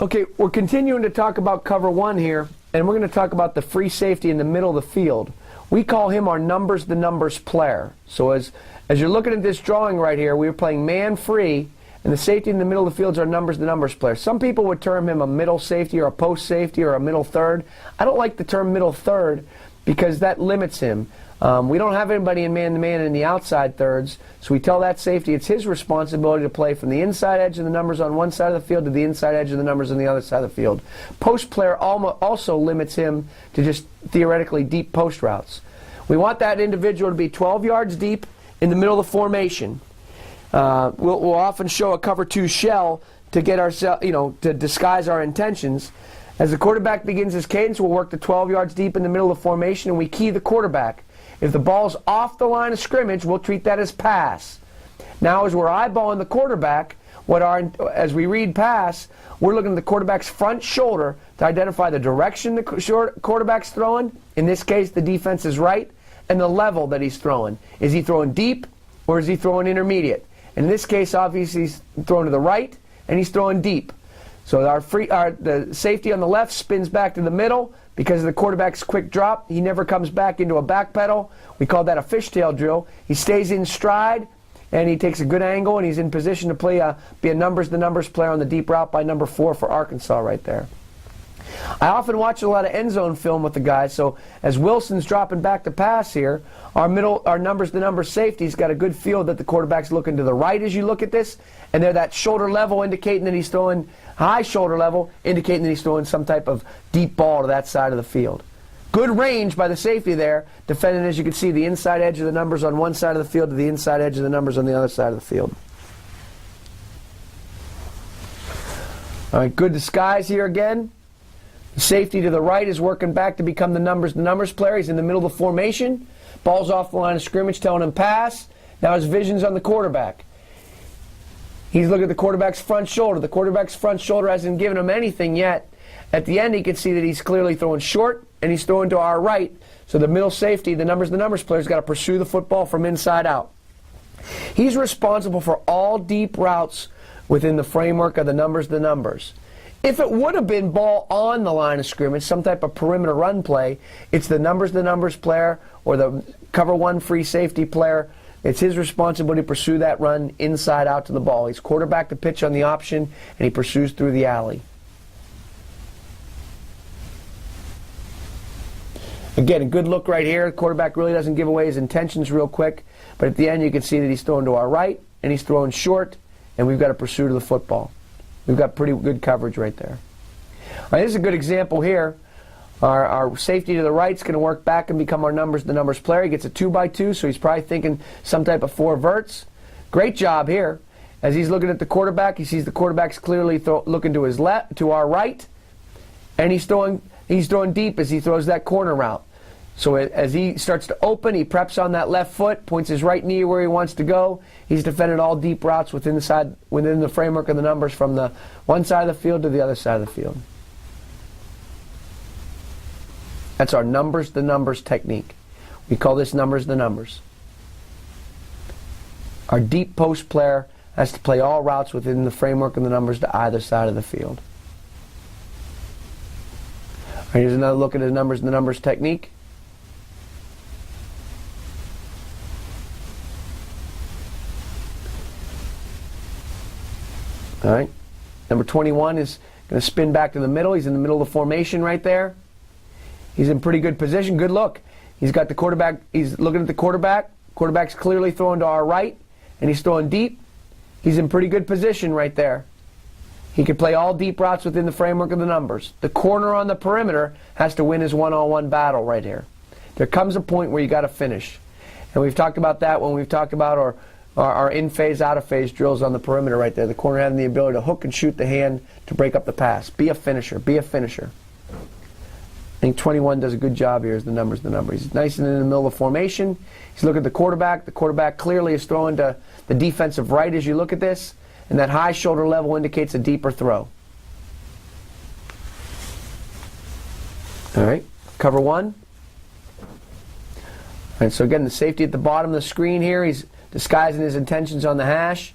Okay, we're continuing to talk about cover 1 here, and we're going to talk about the free safety in the middle of the field. We call him our numbers the numbers player. So as you're looking at this drawing right here, we were playing man free, and the safety in the middle of the field is our numbers the numbers player. Some people would term him a middle safety or a post safety or a middle third. I don't like the term middle third because that limits him. We don't have anybody in man-to-man in the outside thirds, so we tell that safety it's his responsibility to play from the inside edge of the numbers on one side of the field to the inside edge of the numbers on the other side of the field. Post player also limits him to just theoretically deep post routes. We want that individual to be 12 yards deep in the middle of the formation. We'll often show a cover 2 shell to get ourselves, to disguise our intentions. As the quarterback begins his cadence, we'll work the 12 yards deep in the middle of the formation, and we key the quarterback. If the ball's off the line of scrimmage, we'll treat that as pass. Now, as we're eyeballing the quarterback, as we read pass, we're looking at the quarterback's front shoulder to identify the direction the quarterback's throwing. In this case, the defense is right, and the level that he's throwing. Is he throwing deep, or is he throwing intermediate? In this case, obviously, he's throwing to the right, and he's throwing deep. So the safety on the left spins back to the middle. Because of the quarterback's quick drop, he never comes back into a back pedal. We call that a fishtail drill. He stays in stride, and he takes a good angle, and he's in position to be a numbers the numbers player on the deep route by number 4 for Arkansas right there. I often watch a lot of end zone film with the guys, so as Wilson's dropping back to pass here, our numbers the numbers safety's got a good feel that the quarterback's looking to the right as you look at this, and they're that shoulder level indicating that he's throwing high shoulder level, indicating that he's throwing some type of deep ball to that side of the field. Good range by the safety there, defending, as you can see, the inside edge of the numbers on one side of the field to the inside edge of the numbers on the other side of the field. All right, good disguise here again. The safety to the right is working back to become the numbers player. He's in the middle of the formation. Ball's off the line of scrimmage, telling him pass. Now his vision's on the quarterback. He's looking at the quarterback's front shoulder. The quarterback's front shoulder hasn't given him anything yet. At the end, he can see that he's clearly throwing short, and he's throwing to our right. So the middle safety, the numbers player's got to pursue the football from inside out. He's responsible for all deep routes within the framework of the numbers. If it would have been ball on the line of scrimmage, some type of perimeter run play, it's the numbers player or the cover one free safety player. It's his responsibility to pursue that run inside out to the ball. He's quarterback the pitch on the option, and he pursues through the alley. Again, a good look right here. The quarterback really doesn't give away his intentions real quick, but at the end you can see that he's throwing to our right, and he's throwing short, and we've got a pursuit of the football. We've got pretty good coverage right there. All right, this is a good example here. Our safety to the right is going to work back and become the numbers player. He gets a 2x2, so he's probably thinking some type of four verts. Great job here. As he's looking at the quarterback, he sees the quarterback's clearly looking to his left, to our right, and he's throwing deep as he throws that corner route. So as he starts to open, he preps on that left foot, points his right knee where he wants to go. He's defended all deep routes within the framework of the numbers from the one side of the field to the other side of the field. That's our the numbers technique. We call this the numbers. Our deep post player has to play all routes within the framework of the numbers to either side of the field. All right, here's another look at the numbers technique. All right, number 21 is going to spin back to the middle. He's in the middle of the formation right there. He's in pretty good position. Good look. He's got the quarterback. He's looking at the quarterback. Quarterback's clearly throwing to our right, and he's throwing deep. He's in pretty good position right there. He can play all deep routes within the framework of the numbers. The corner on the perimeter has to win his one-on-one battle right here. There comes a point where you got to finish. And we've talked about that when we've talked about our in-phase, out-of-phase drills on the perimeter right there. The corner having the ability to hook and shoot the hand to break up the pass. Be a finisher. Be a finisher. I think 21 does a good job here as the numbers. He's nice and in the middle of the formation. He's looking at the quarterback. The quarterback clearly is throwing to the defensive right as you look at this. And that high shoulder level indicates a deeper throw. All right, cover one. And so again, the safety at the bottom of the screen here. He's disguising his intentions on the hash.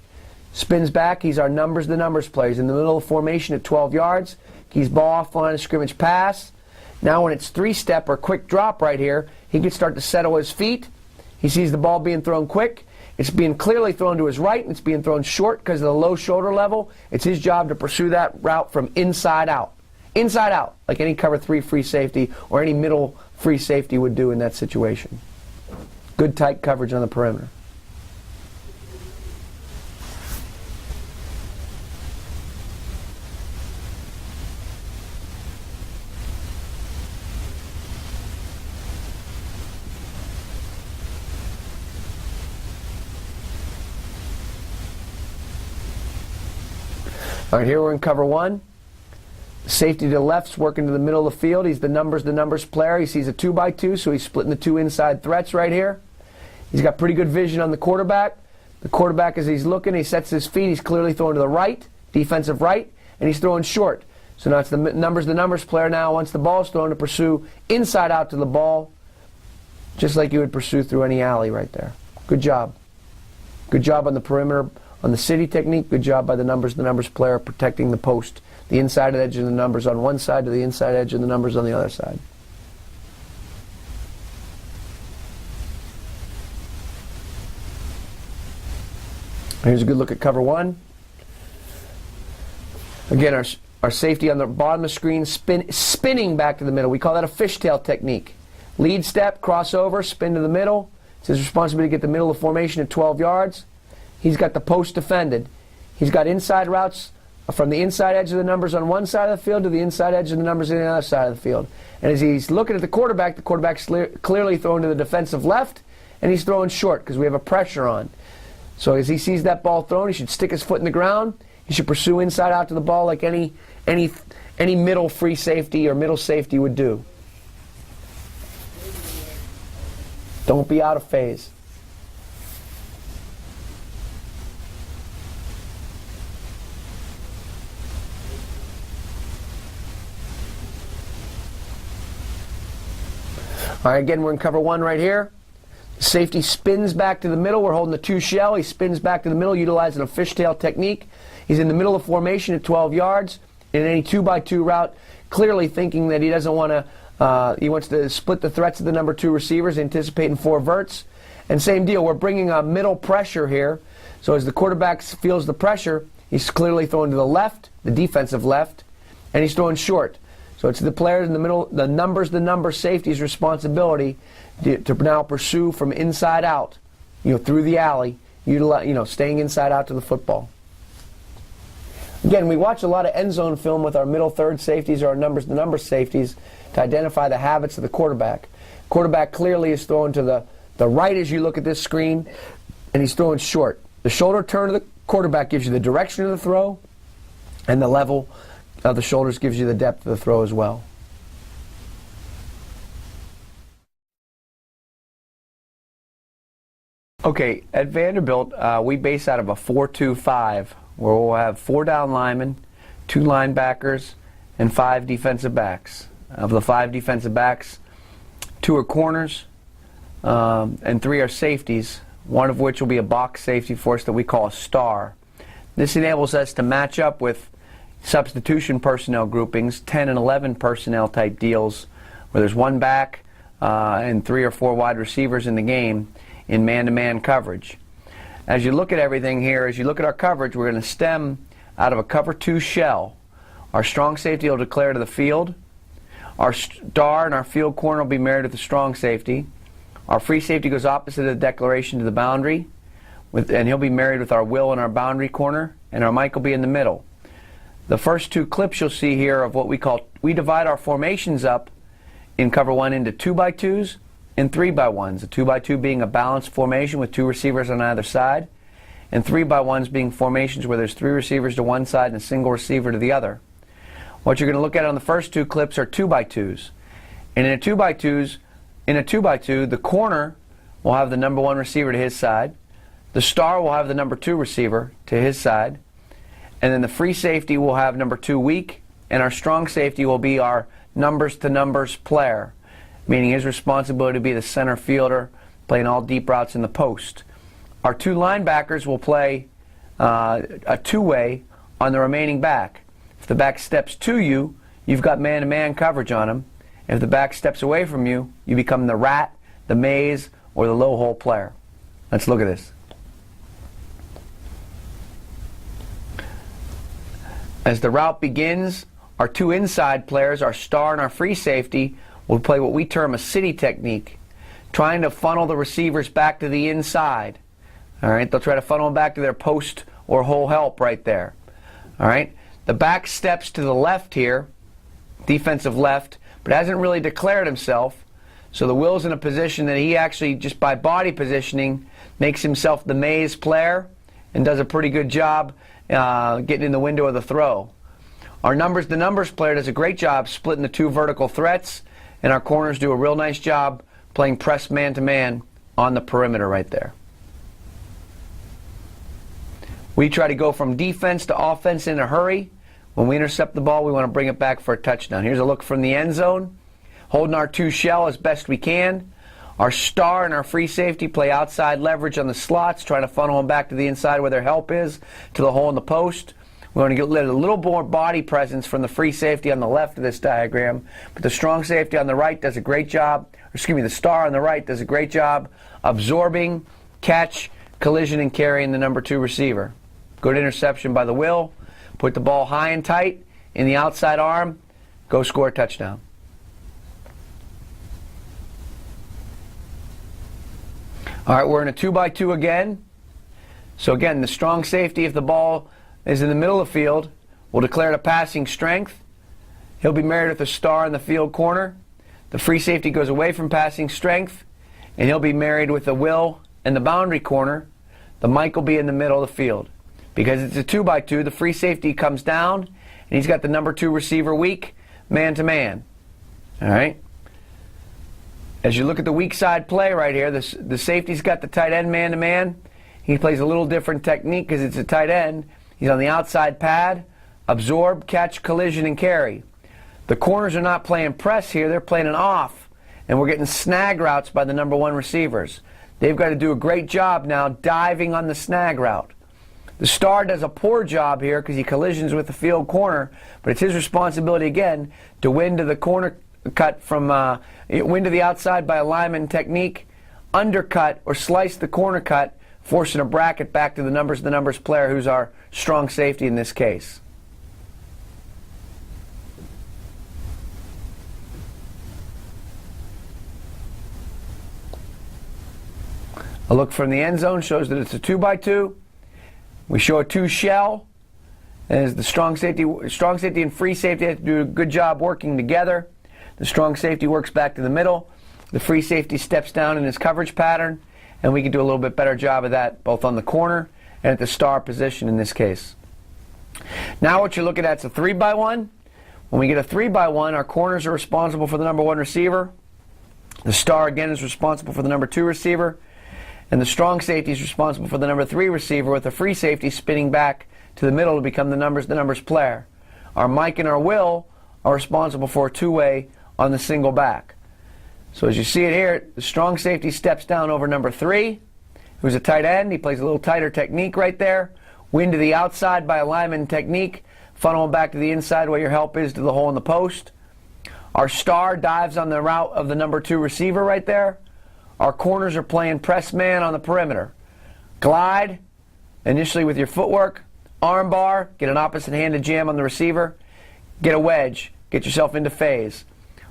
Spins back. He's our the numbers player. He's in the middle of formation at 12 yards. He's ball off line of scrimmage pass. Now when it's three-step or quick drop right here, he can start to settle his feet. He sees the ball being thrown quick. It's being clearly thrown to his right, and it's being thrown short because of the low shoulder level. It's his job to pursue that route from inside out. Inside out, like any cover 3 free safety or any middle free safety would do in that situation. Good tight coverage on the perimeter. All right, here we're in cover one. Safety to the left's working to the middle of the field. He's the numbers player. He sees a 2x2, so he's splitting the two inside threats right here. He's got pretty good vision on the quarterback. The quarterback, as he's looking, he sets his feet. He's clearly throwing to the right, defensive right, and he's throwing short. So now it's the numbers player now. Once the ball's thrown, to pursue inside out to the ball, just like you would pursue through any alley right there. Good job. Good job on the perimeter. On the city technique, good job by the numbers player protecting the post. The inside edge of the numbers on one side to the inside edge of the numbers on the other side. Here's a good look at cover one. Again, our safety on the bottom of the screen spinning back to the middle. We call that a fishtail technique. Lead step, crossover, spin to the middle. It's his responsibility to get the middle of formation at 12 yards. He's got the post defended. He's got inside routes from the inside edge of the numbers on one side of the field to the inside edge of the numbers on the other side of the field. And as he's looking at the quarterback's clearly throwing to the defensive left, and he's throwing short because we have a pressure on. So as he sees that ball thrown, he should stick his foot in the ground. He should pursue inside out to the ball like any middle free safety or middle safety would do. Don't be out of phase. All right, again, we're in cover one right here. Safety spins back to the middle. We're holding the two shell. He spins back to the middle, utilizing a fishtail technique. He's in the middle of formation at 12 yards. in any 2-by-2 route, clearly thinking that he doesn't want to, he wants to split the threats of the number 2 receivers, anticipating 4 verts. And same deal, we're bringing a middle pressure here. So as the quarterback feels the pressure, he's clearly throwing to the left, the defensive left, and he's throwing short. So it's the players in the middle, the number safety's responsibility to now pursue from inside out, through the alley, staying inside out to the football. Again, we watch a lot of end zone film with our middle third safeties or our the number safeties to identify the habits of the quarterback. Quarterback clearly is throwing to the right as you look at this screen, and he's throwing short. The shoulder turn of the quarterback gives you the direction of the throw, and the level of the shoulders gives you the depth of the throw as well. Okay, at Vanderbilt, we base out of a 4-2-5, where we'll have 4 down linemen, 2 linebackers, and 5 defensive backs. Of the 5 defensive backs, 2 are corners, and 3 are safeties, one of which will be a box safety for us that we call a star. This enables us to match up with substitution personnel groupings, 10 and 11 personnel type deals, where there's 1 back and 3 or 4 wide receivers in the game in man-to-man coverage. As you look at everything here, as you look at our coverage, we're going to stem out of a cover 2 shell. Our strong safety will declare to the field. Our star and our field corner will be married with the strong safety. Our free safety goes opposite of the declaration to the boundary, and he'll be married with our will and our boundary corner, and our Mike will be in the middle. The first 2 clips you'll see here of what we divide our formations up in cover 1 into 2-by-2s and 3-by-1s. A 2-by-2 being a balanced formation with 2 receivers on either side, and 3-by-1s being formations where there's 3 receivers to one side and a single receiver to the other. What you're going to look at on the first 2 clips are 2-by-2s. And in a 2-by-2, the corner will have the number 1 receiver to his side, the star will have the number 2 receiver to his side, and then the free safety will have number 2 weak, and our strong safety will be our numbers-to-numbers player, meaning his responsibility to be the center fielder, playing all deep routes in the post. Our 2 linebackers will play a 2-way on the remaining back. If the back steps to you, you've got man-to-man coverage on him. If the back steps away from you, you become the rat, the maze, or the low-hole player. Let's look at this. As the route begins, our 2 inside players, our star and our free safety, will play what we term a city technique, trying to funnel the receivers back to the inside. All right, they'll try to funnel them back to their post or hole help right there. All right, the back steps to the left here, defensive left, but hasn't really declared himself. So the Will's in a position that he actually, just by body positioning, makes himself the maze player and does a pretty good job getting in the window of the throw. Our the numbers player does a great job splitting the 2 vertical threats, and our corners do a real nice job playing press man-to-man on the perimeter right there. We try to go from defense to offense in a hurry. When we intercept the ball, we want to bring it back for a touchdown. Here's a look from the end zone, holding our 2 shell as best we can. Our star and our free safety play outside leverage on the slots, trying to funnel them back to the inside where their help is, to the hole in the post. We want to get a little more body presence from the free safety on the left of this diagram, but the strong safety on the right does a great job, the star on the right does a great job absorbing, catch, collision, and carrying the number 2 receiver. Good interception by the Will. Put the ball high and tight in the outside arm. Go score a touchdown. All right, we're in a 2-by-2 again. So again, the strong safety, if the ball is in the middle of the field, will declare the passing strength. He'll be married with a star in the field corner. The free safety goes away from passing strength, and he'll be married with the Will and the boundary corner. The Mike will be in the middle of the field. Because it's a 2-by-2, the free safety comes down, and he's got the number 2 receiver weak, man-to-man. All right? As you look at the weak side play right here, the safety's got the tight end man-to-man. He plays a little different technique because it's a tight end. He's on the outside pad, absorb, catch, collision, and carry. The corners are not playing press here, they're playing an off, and we're getting snag routes by the number 1 receivers. They've got to do a great job now diving on the snag route. The star does a poor job here because he collisions with the field corner, but it's his responsibility again to win to the corner cut from win to the outside by alignment technique, undercut or slice the corner cut, forcing a bracket back to the numbers player, who's our strong safety in this case. A look from the end zone shows that it's a 2x2. We show a 2 shell, as the strong safety and free safety have to do a good job working together. The strong safety works back to the middle. The free safety steps down in his coverage pattern, and we can do a little bit better job of that both on the corner and at the star position in this case. Now what you're looking at is a 3x1. When we get a 3x1, our corners are responsible for the number 1 receiver. The star again is responsible for the number 2 receiver. And the strong safety is responsible for the number 3 receiver, with the free safety spinning back to the middle to become the numbers player. Our Mike and our Will are responsible for a two-way on the single back. So as you see it here, the strong safety steps down over number 3, who's a tight end. He plays a little tighter technique right there. Win to the outside by alignment technique. Funnel him back to the inside where your help is to the hole in the post. Our star dives on the route of the number 2 receiver right there. Our corners are playing press man on the perimeter. Glide, initially with your footwork. Arm bar, get an opposite-handed jam on the receiver. Get a wedge, get yourself into phase.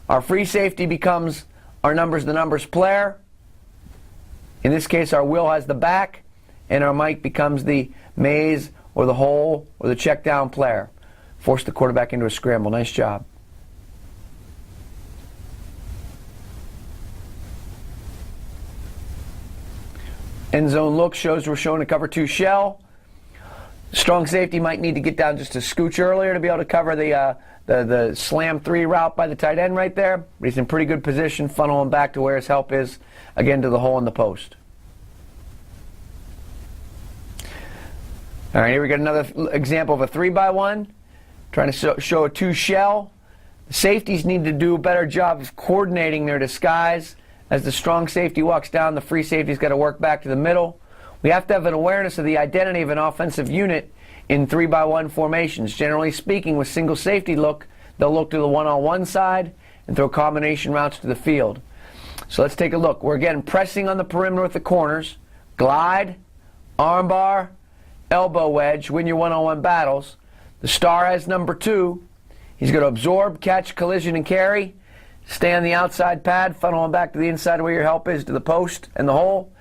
Our free safety becomes our the numbers player. In this case, our Will has the back, and our Mike becomes the maze or the hole or the check down player. Force the quarterback into a scramble. Nice job. End zone look shows we're showing a cover 2 shell. Strong safety might need to get down just a scooch earlier to be able to cover the slam 3 route by the tight end right there. But he's in pretty good position, funnel him back to where his help is, again to the hole in the post. All right, here we got another example of a 3x1. Trying to show a 2 shell. The safeties need to do a better job of coordinating their disguise. As the strong safety walks down, the free safety's got to work back to the middle. We have to have an awareness of the identity of an offensive unit in 3x1 formations. Generally speaking, with single safety look, they'll look to the one-on-one side and throw combination routes to the field. So let's take a look. We're again pressing on the perimeter with the corners. Glide, arm bar, elbow wedge, win your one-on-one battles. The star has number 2. He's going to absorb, catch, collision, and carry. Stay on the outside pad, funnel him back to the inside where your help is, to the post and the hole.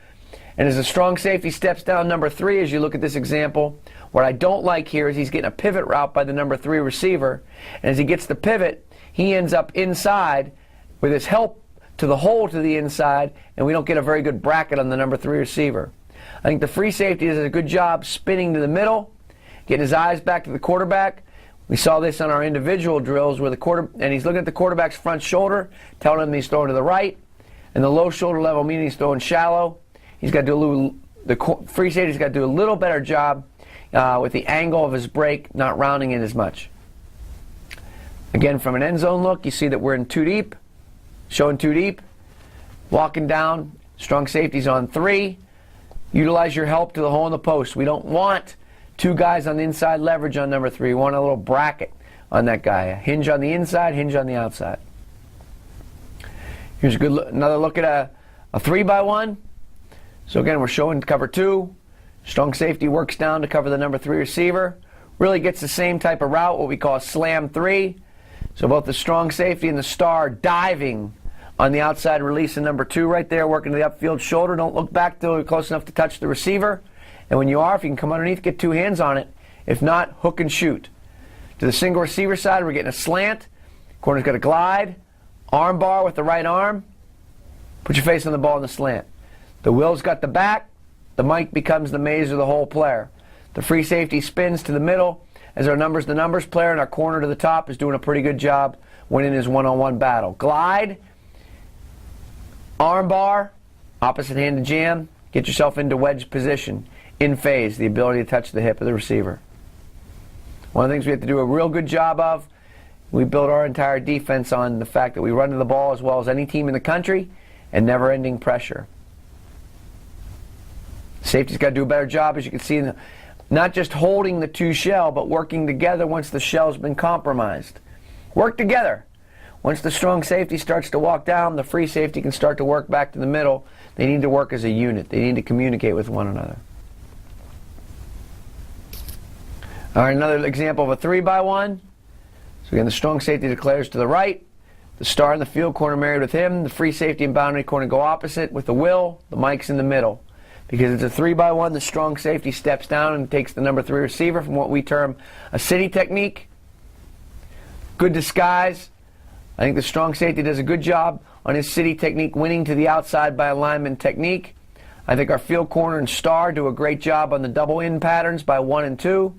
And as the strong safety steps down number 3, as you look at this example, what I don't like here is he's getting a pivot route by the number 3 receiver. And as he gets the pivot, he ends up inside with his help to the hole to the inside, and we don't get a very good bracket on the number 3 receiver. I think the free safety does a good job spinning to the middle, getting his eyes back to the quarterback. We saw this on our individual drills where and he's looking at the quarterback's front shoulder, telling him he's throwing to the right, and the low shoulder level meaning he's throwing shallow. He's got to do the free safety's got to do a little better job with the angle of his break, not rounding it as much. Again, from an end zone look, you see that we're in 2 deep, showing 2 deep, walking down. Strong safety's on 3. Utilize your help to the hole in the post. We don't want 2 guys on the inside leverage on number 3. We want a little bracket on that guy. A hinge on the inside, hinge on the outside. Here's a good another look at a 3x1. So again, we're showing cover 2. Strong safety works down to cover the number 3 receiver. Really gets the same type of route, what we call a slam 3. So both the strong safety and the star diving on the outside release of number 2 right there, working to the upfield shoulder. Don't look back till you're close enough to touch the receiver. And when you are, if you can come underneath, get 2 hands on it. If not, hook and shoot. To the single receiver side, we're getting a slant. Corner's got a glide. Arm bar with the right arm. Put your face on the ball in the slant. The Will's got the back. The Mike becomes the maze or the hole player. The free safety spins to the middle as the numbers player, and our corner to the top is doing a pretty good job winning his one-on-one battle. Glide. Arm bar. Opposite-handed jam. Get yourself into wedge position. In phase, the ability to touch the hip of the receiver. One of the things we have to do a real good job of, we build our entire defense on the fact that we run to the ball as well as any team in the country and never-ending pressure. Safety's got to do a better job, as you can see Not just holding the two shell, but working together once the shell's been compromised. Work together. Once the strong safety starts to walk down, the free safety can start to work back to the middle. They need to work as a unit. They need to communicate with one another. All right, another example of a 3-by-1. So again, the strong safety declares to the right. The star in the field corner married with him. The free safety and boundary corner go opposite with the will. The mic's in the middle. Because it's a 3-by-1, the strong safety steps down and takes the number 3 receiver from what we term a city technique. Good disguise. I think the strong safety does a good job on his city technique, winning to the outside by alignment technique. I think our field corner and star do a great job on the double in patterns by 1 and 2.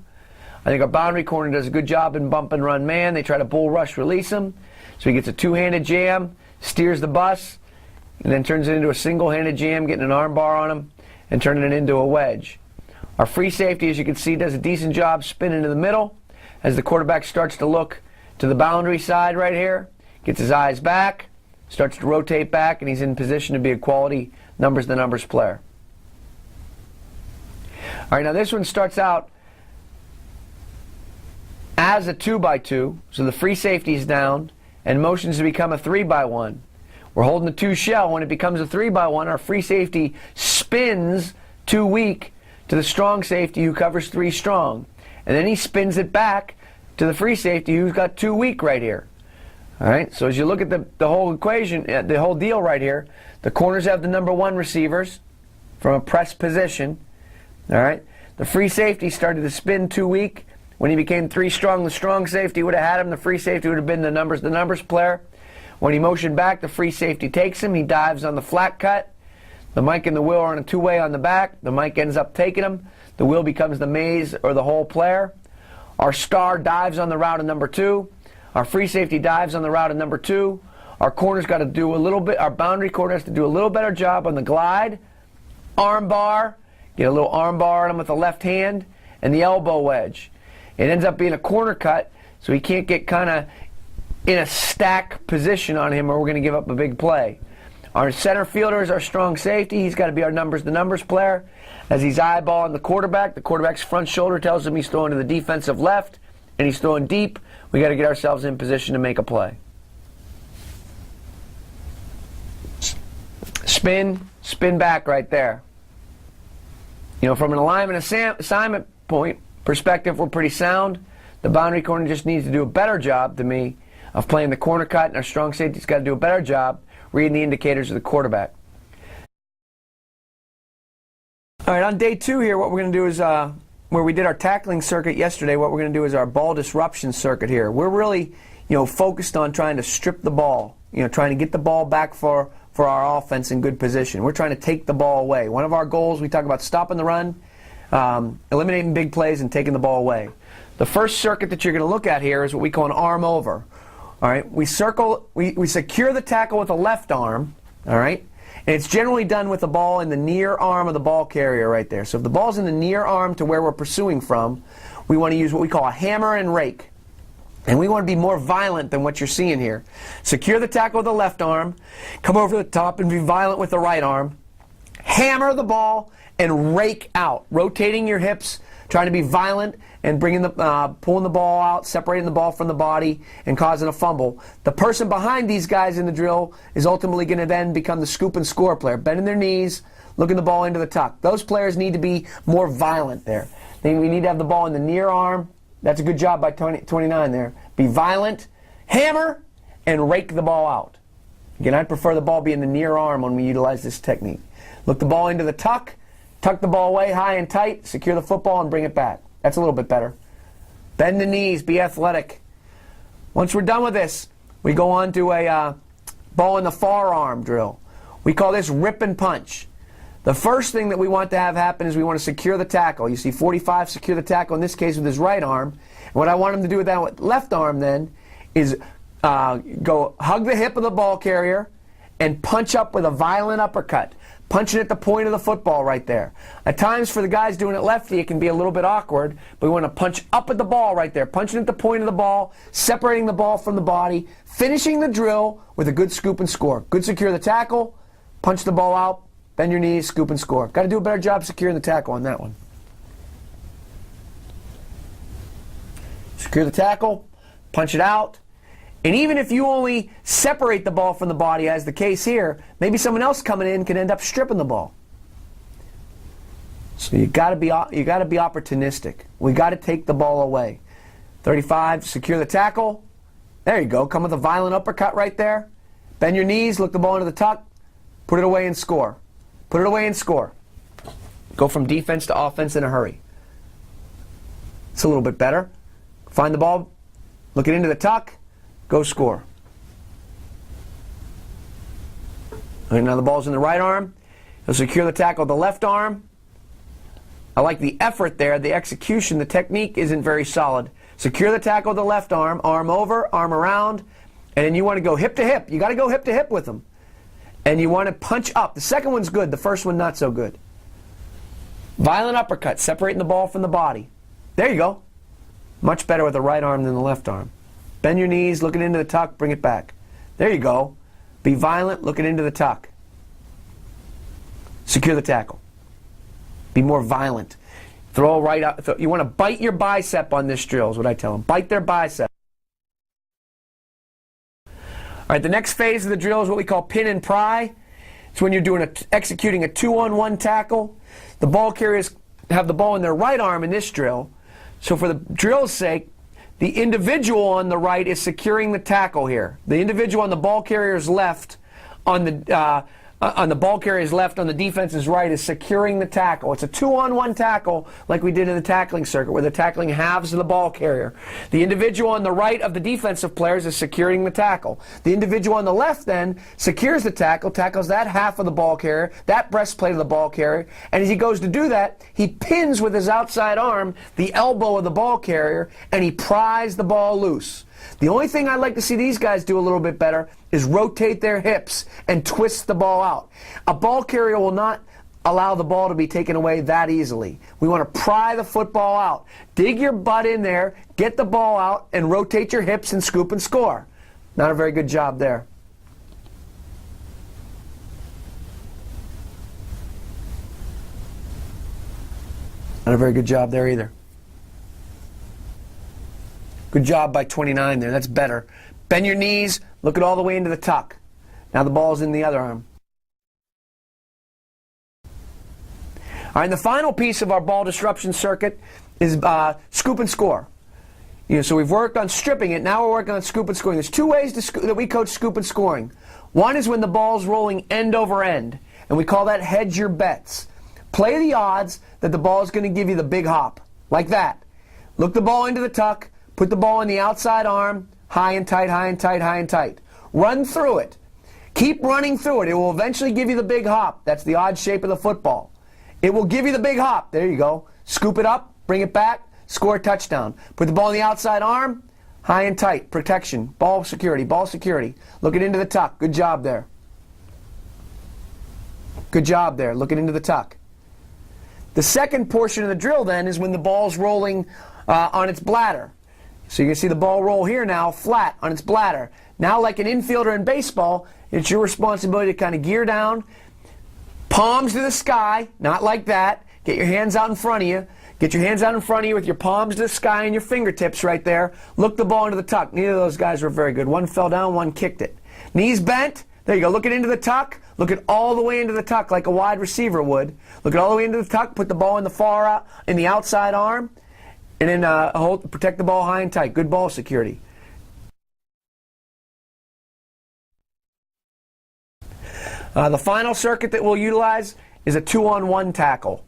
I think our boundary corner does a good job in bump and run man. They try to bull rush release him. So he gets a two-handed jam, steers the bus, and then turns it into a single-handed jam, getting an arm bar on him, and turning it into a wedge. Our free safety, as you can see, does a decent job spinning to the middle as the quarterback starts to look to the boundary side right here, gets his eyes back, starts to rotate back, and he's in position to be a quality numbers-to-numbers player. All right, now this one starts out as a 2-by-2, so the free safety is down, and motions to become a 3-by-1. We're holding the 2 shell. When it becomes a 3-by-1, our free safety spins 2 weak to the strong safety who covers 3 strong. And then he spins it back to the free safety who's got 2 weak right here. All right, so as you look at the whole equation, the whole deal right here, the corners have the number 1 receivers from a press position. All right, the free safety started to spin 2 weak. When he became 3 strong, the strong safety would have had him. The free safety would have been the numbers player. When he motioned back, the free safety takes him. He dives on the flat cut. The mic and the wheel are on a 2-way on the back. The mic ends up taking him. The wheel becomes the maze or the whole player. Our star dives on the route of number 2. Our free safety dives on the route of number 2. Our corner's got to do a little bit, our boundary corner has to do a little better job on the glide, arm bar, get a little arm bar on him with the left hand, and the elbow wedge. It ends up being a corner cut, so he can't get kind of in a stack position on him or we're going to give up a big play. Our center fielder is our strong safety. He's got to be our numbers player. As he's eyeballing the quarterback's front shoulder tells him he's throwing to the defensive left, and he's throwing deep. We got to get ourselves in position to make a play. Spin back right there. You know, from an alignment assignment point perspective, we're pretty sound. The boundary corner just needs to do a better job, to me, of playing the corner cut, and our strong safety's got to do a better job reading the indicators of the quarterback. All right, on day 2 here, what we're going to do is, where we did our tackling circuit yesterday, what we're going to do is our ball disruption circuit here. We're really, focused on trying to strip the ball, trying to get the ball back for our offense in good position. We're trying to take the ball away. One of our goals, we talk about stopping the run, eliminating big plays, and taking the ball away. The first circuit that you're going to look at here is what we call an arm over. All right, we secure the tackle with the left arm, all right, and it's generally done with the ball in the near arm of the ball carrier right there. So if the ball's in the near arm to where we're pursuing from, we want to use what we call a hammer and rake. And we want to be more violent than what you're seeing here. Secure the tackle with the left arm, come over the top and be violent with the right arm, hammer the ball, and rake out, rotating your hips, trying to be violent and pulling the ball out, separating the ball from the body, and causing a fumble. The person behind these guys in the drill is ultimately going to then become the scoop and score player, bending their knees, looking the ball into the tuck. Those players need to be more violent there. We need to have the ball in the near arm. That's a good job by 29 there. Be violent, hammer, and rake the ball out. Again, I'd prefer the ball be in the near arm when we utilize this technique. Look the ball into the tuck the ball away high and tight, secure the football, and bring it back. That's a little bit better. Bend the knees, be athletic. Once we're done with this, we go on to a ball in the far arm drill. We call this rip and punch. The first thing that we want to have happen is we want to secure the tackle. You see 45 secure the tackle, in this case with his right arm. And what I want him to do with that left arm then is go hug the hip of the ball carrier and punch up with a violent uppercut. Punching at the point of the football right there. At times for the guys doing it lefty, it can be a little bit awkward, but we want to punch up at the ball right there. Punching at the point of the ball, separating the ball from the body, finishing the drill with a good scoop and score. Good secure the tackle, punch the ball out, bend your knees, scoop and score. Got to do a better job securing the tackle on that one. Secure the tackle, punch it out. And even if you only separate the ball from the body, as the case here, maybe someone else coming in can end up stripping the ball. So you got to be opportunistic. We got to take the ball away. 35, secure the tackle. There you go. Come with a violent uppercut right there. Bend your knees, look the ball into the tuck, put it away and score. Put it away and score. Go from defense to offense in a hurry. It's a little bit better. Find the ball, look it into the tuck, go score. All right, now the ball's in the right arm. He'll secure the tackle with the left arm. I like the effort there, the execution, the technique isn't very solid. Secure the tackle with the left arm, arm over, arm around, and then you want to go hip to hip. You got to go hip to hip with them. And you want to punch up. The second one's good, the first one not so good. Violent uppercut, separating the ball from the body. There you go. Much better with the right arm than the left arm. Bend your knees, look it into the tuck, bring it back. There you go. Be violent, look it into the tuck. Secure the tackle. Be more violent. Throw right up. You want to bite your bicep on this drill is what I tell them. Bite their bicep. All right, the next phase of the drill is what we call pin and pry. It's when you're executing a 2-on-1 tackle. The ball carriers have the ball in their right arm in this drill. So for the drill's sake, the individual on the right is securing the tackle here. The individual on the ball carrier's left on the ball carrier's left, on the defense's right, is securing the tackle. It's a 2-on-1 tackle like we did in the tackling circuit, where the tackling halves of the ball carrier. The individual on the right of the defensive players is securing the tackle. The individual on the left then secures the tackle, tackles that half of the ball carrier, that breastplate of the ball carrier, and as he goes to do that, he pins with his outside arm the elbow of the ball carrier, and he pries the ball loose. The only thing I'd like to see these guys do a little bit better is rotate their hips and twist the ball out. A ball carrier will not allow the ball to be taken away that easily. We want to pry the football out. Dig your butt in there, get the ball out, and rotate your hips and scoop and score. Not a very good job there. Not a very good job there either. Good job by 29 there. That's better. Bend your knees. Look it all the way into the tuck. Now the ball's in the other arm. All right, the final piece of our ball disruption circuit is scoop and score. So we've worked on stripping it. Now we're working on scoop and scoring. There's two ways that we coach scoop and scoring. One is when the ball's rolling end over end, and we call that hedge your bets. Play the odds that the ball is going to give you the big hop, like that. Look the ball into the tuck. Put the ball in the outside arm, high and tight, high and tight, high and tight. Run through it. Keep running through it. It will eventually give you the big hop. That's the odd shape of the football. It will give you the big hop. There you go. Scoop it up, bring it back, score a touchdown. Put the ball in the outside arm, high and tight, protection, ball security, ball security. Look it into the tuck. Good job there. Good job there. Look it into the tuck. The second portion of the drill then is when the ball's rolling on its bladder. So you can see the ball roll here now, flat on its bladder. Now, like an infielder in baseball, it's your responsibility to kind of gear down, palms to the sky, not like that. Get your hands out in front of you. Get your hands out in front of you with your palms to the sky and your fingertips right there. Look the ball into the tuck. Neither of those guys were very good. One fell down, one kicked it. Knees bent. There you go. Look it into the tuck. Look it all the way into the tuck like a wide receiver would. Look it all the way into the tuck. Put the ball in the outside arm. And then protect the ball high and tight. Good ball security. The final circuit that we'll utilize is a 2-on-1 tackle.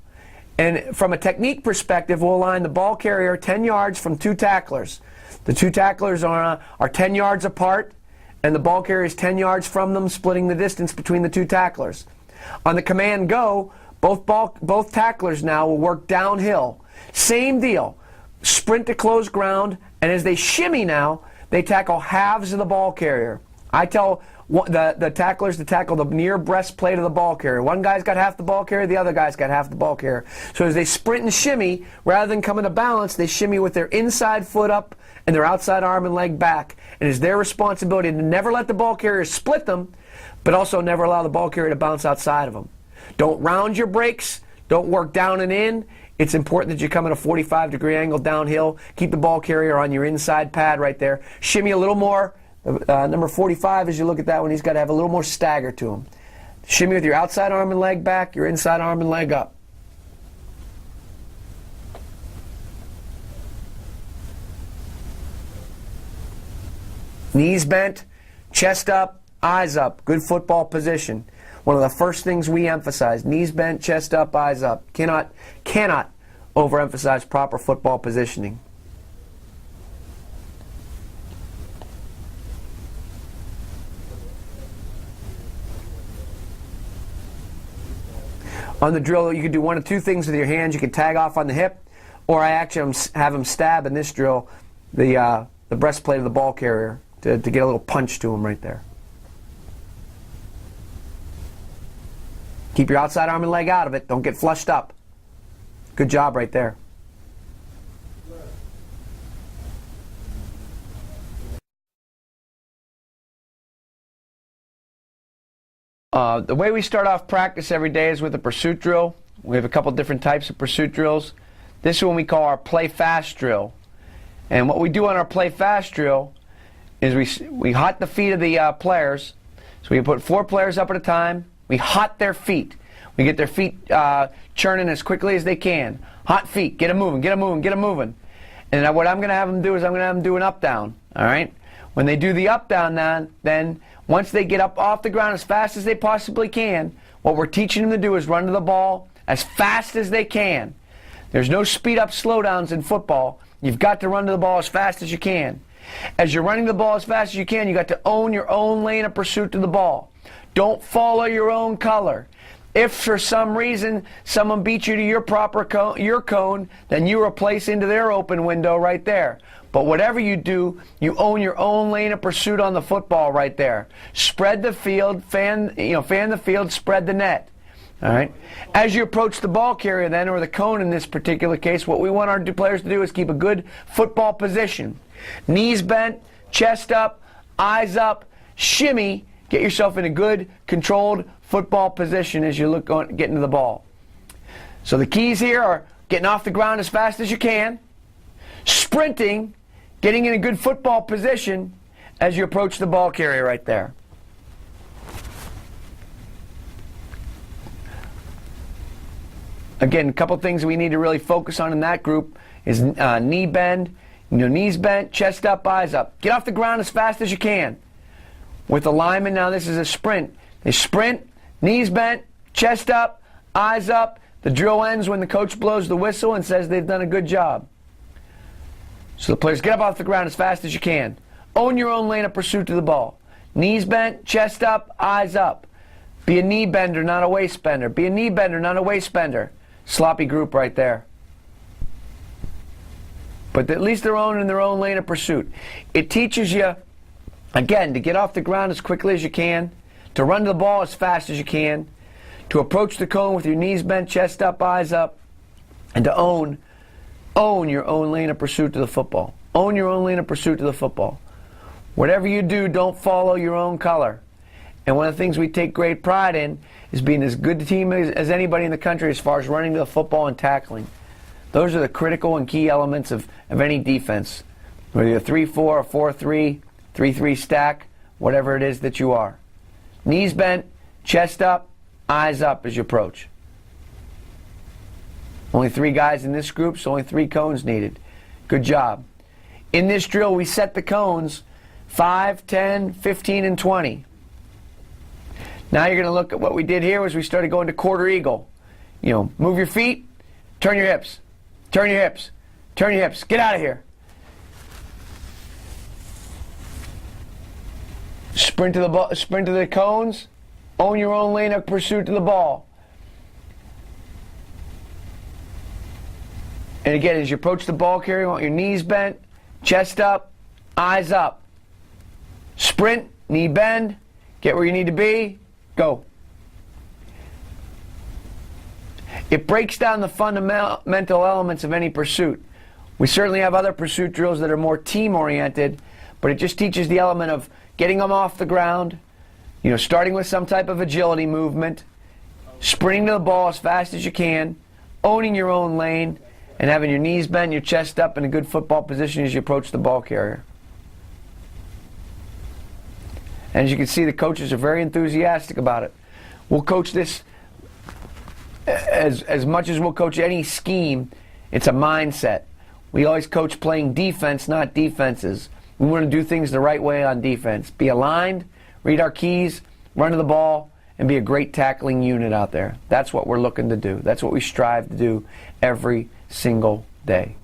And from a technique perspective, we'll align the ball carrier 10 yards from two tacklers. The two tacklers are 10 yards apart, and the ball carrier is 10 yards from them, splitting the distance between the two tacklers. On the command go, both tacklers now will work downhill. Same deal. Sprint to close ground, and as they shimmy now, they tackle halves of the ball carrier. I tell the tacklers to tackle the near breastplate of the ball carrier. One guy's got half the ball carrier, the other guy's got half the ball carrier. So as they sprint and shimmy, rather than come into balance, they shimmy with their inside foot up and their outside arm and leg back. And it's their responsibility to never let the ball carrier split them, but also never allow the ball carrier to bounce outside of them. Don't round your brakes. Don't work down and in. It's important that you come at a 45-degree angle downhill. Keep the ball carrier on your inside pad right there. Shimmy a little more. Number 45, as you look at that one, he's got to have a little more stagger to him. Shimmy with your outside arm and leg back, your inside arm and leg up. Knees bent, chest up, eyes up. Good football position. One of the first things we emphasize, knees bent, chest up, eyes up. Cannot overemphasize proper football positioning. On the drill, you can do one of two things with your hands. You can tag off on the hip, or I actually have him stab in this drill the breastplate of the ball carrier to get a little punch to him right there. Keep your outside arm and leg out of it. Don't get flushed up. Good job right there. The way we start off practice every day is with a pursuit drill. We have a couple different types of pursuit drills. This one we call our play fast drill. And what we do on our play fast drill is we hot the feet of the players. So we put 4 players up at a time. We hot their feet. We get their feet churning as quickly as they can. Hot feet. Get them moving, get them moving, get them moving. And what I'm going to have them do is I'm going to have them do an up-down. All right? When they do the up-down, then once they get up off the ground as fast as they possibly can, what we're teaching them to do is run to the ball as fast as they can. There's no speed-up slowdowns in football. You've got to run to the ball as fast as you can. As you're running the ball as fast as you can, you've got to own your own lane of pursuit to the ball. Don't follow your own color. If for some reason someone beats you to your proper cone, then you replace into their open window right there. But whatever you do, you own your own lane of pursuit on the football right there. Spread the field, fan the field, spread the net. All right. As you approach the ball carrier then, or the cone in this particular case, what we want our players to do is keep a good football position. Knees bent, chest up, eyes up, shimmy. Get yourself in a good, controlled football position as you get into the ball. So the keys here are getting off the ground as fast as you can, sprinting, getting in a good football position as you approach the ball carrier right there. Again, a couple things we need to really focus on in that group is knee bend, knees bent, chest up, eyes up. Get off the ground as fast as you can. With the lineman, now this is a sprint. They sprint, knees bent, chest up, eyes up. The drill ends when the coach blows the whistle and says they've done a good job. So the players get up off the ground as fast as you can. Own your own lane of pursuit to the ball. Knees bent, chest up, eyes up. Be a knee bender, not a waist bender. Be a knee bender, not a waist bender. Sloppy group right there. But at least they're owning their own lane of pursuit. It teaches you, again, to get off the ground as quickly as you can, to run to the ball as fast as you can, to approach the cone with your knees bent, chest up, eyes up, and to own your own lane of pursuit to the football. Own your own lane of pursuit to the football. Whatever you do, don't follow your own color. And one of the things we take great pride in is being as good a team as anybody in the country as far as running to the football and tackling. Those are the critical and key elements of any defense. Whether you're 3-4, a 4-3, 3-3 stack, whatever it is that you are. Knees bent, chest up, eyes up as you approach. Only 3 guys in this group, so only 3 cones needed. Good job. In this drill, we set the cones 5, 10, 15, and 20. Now you're going to look at what we did here was we started going to quarter eagle. Move your feet, turn your hips, turn your hips, turn your hips. Get out of here. Sprint to the cones. Own your own lane of pursuit to the ball. And again, as you approach the ball carrier, you want your knees bent, chest up, eyes up. Sprint, knee bend, get where you need to be, go. It breaks down the fundamental elements of any pursuit. We certainly have other pursuit drills that are more team-oriented, but it just teaches the element of getting them off the ground, starting with some type of agility movement, sprinting to the ball as fast as you can, owning your own lane, and having your knees bent, your chest up in a good football position as you approach the ball carrier. And as you can see, the coaches are very enthusiastic about it. We'll coach this as much as we'll coach any scheme. It's a mindset. We always coach playing defense, not defenses. We want to do things the right way on defense. Be aligned, read our keys, run to the ball, and be a great tackling unit out there. That's what we're looking to do. That's what we strive to do every single day.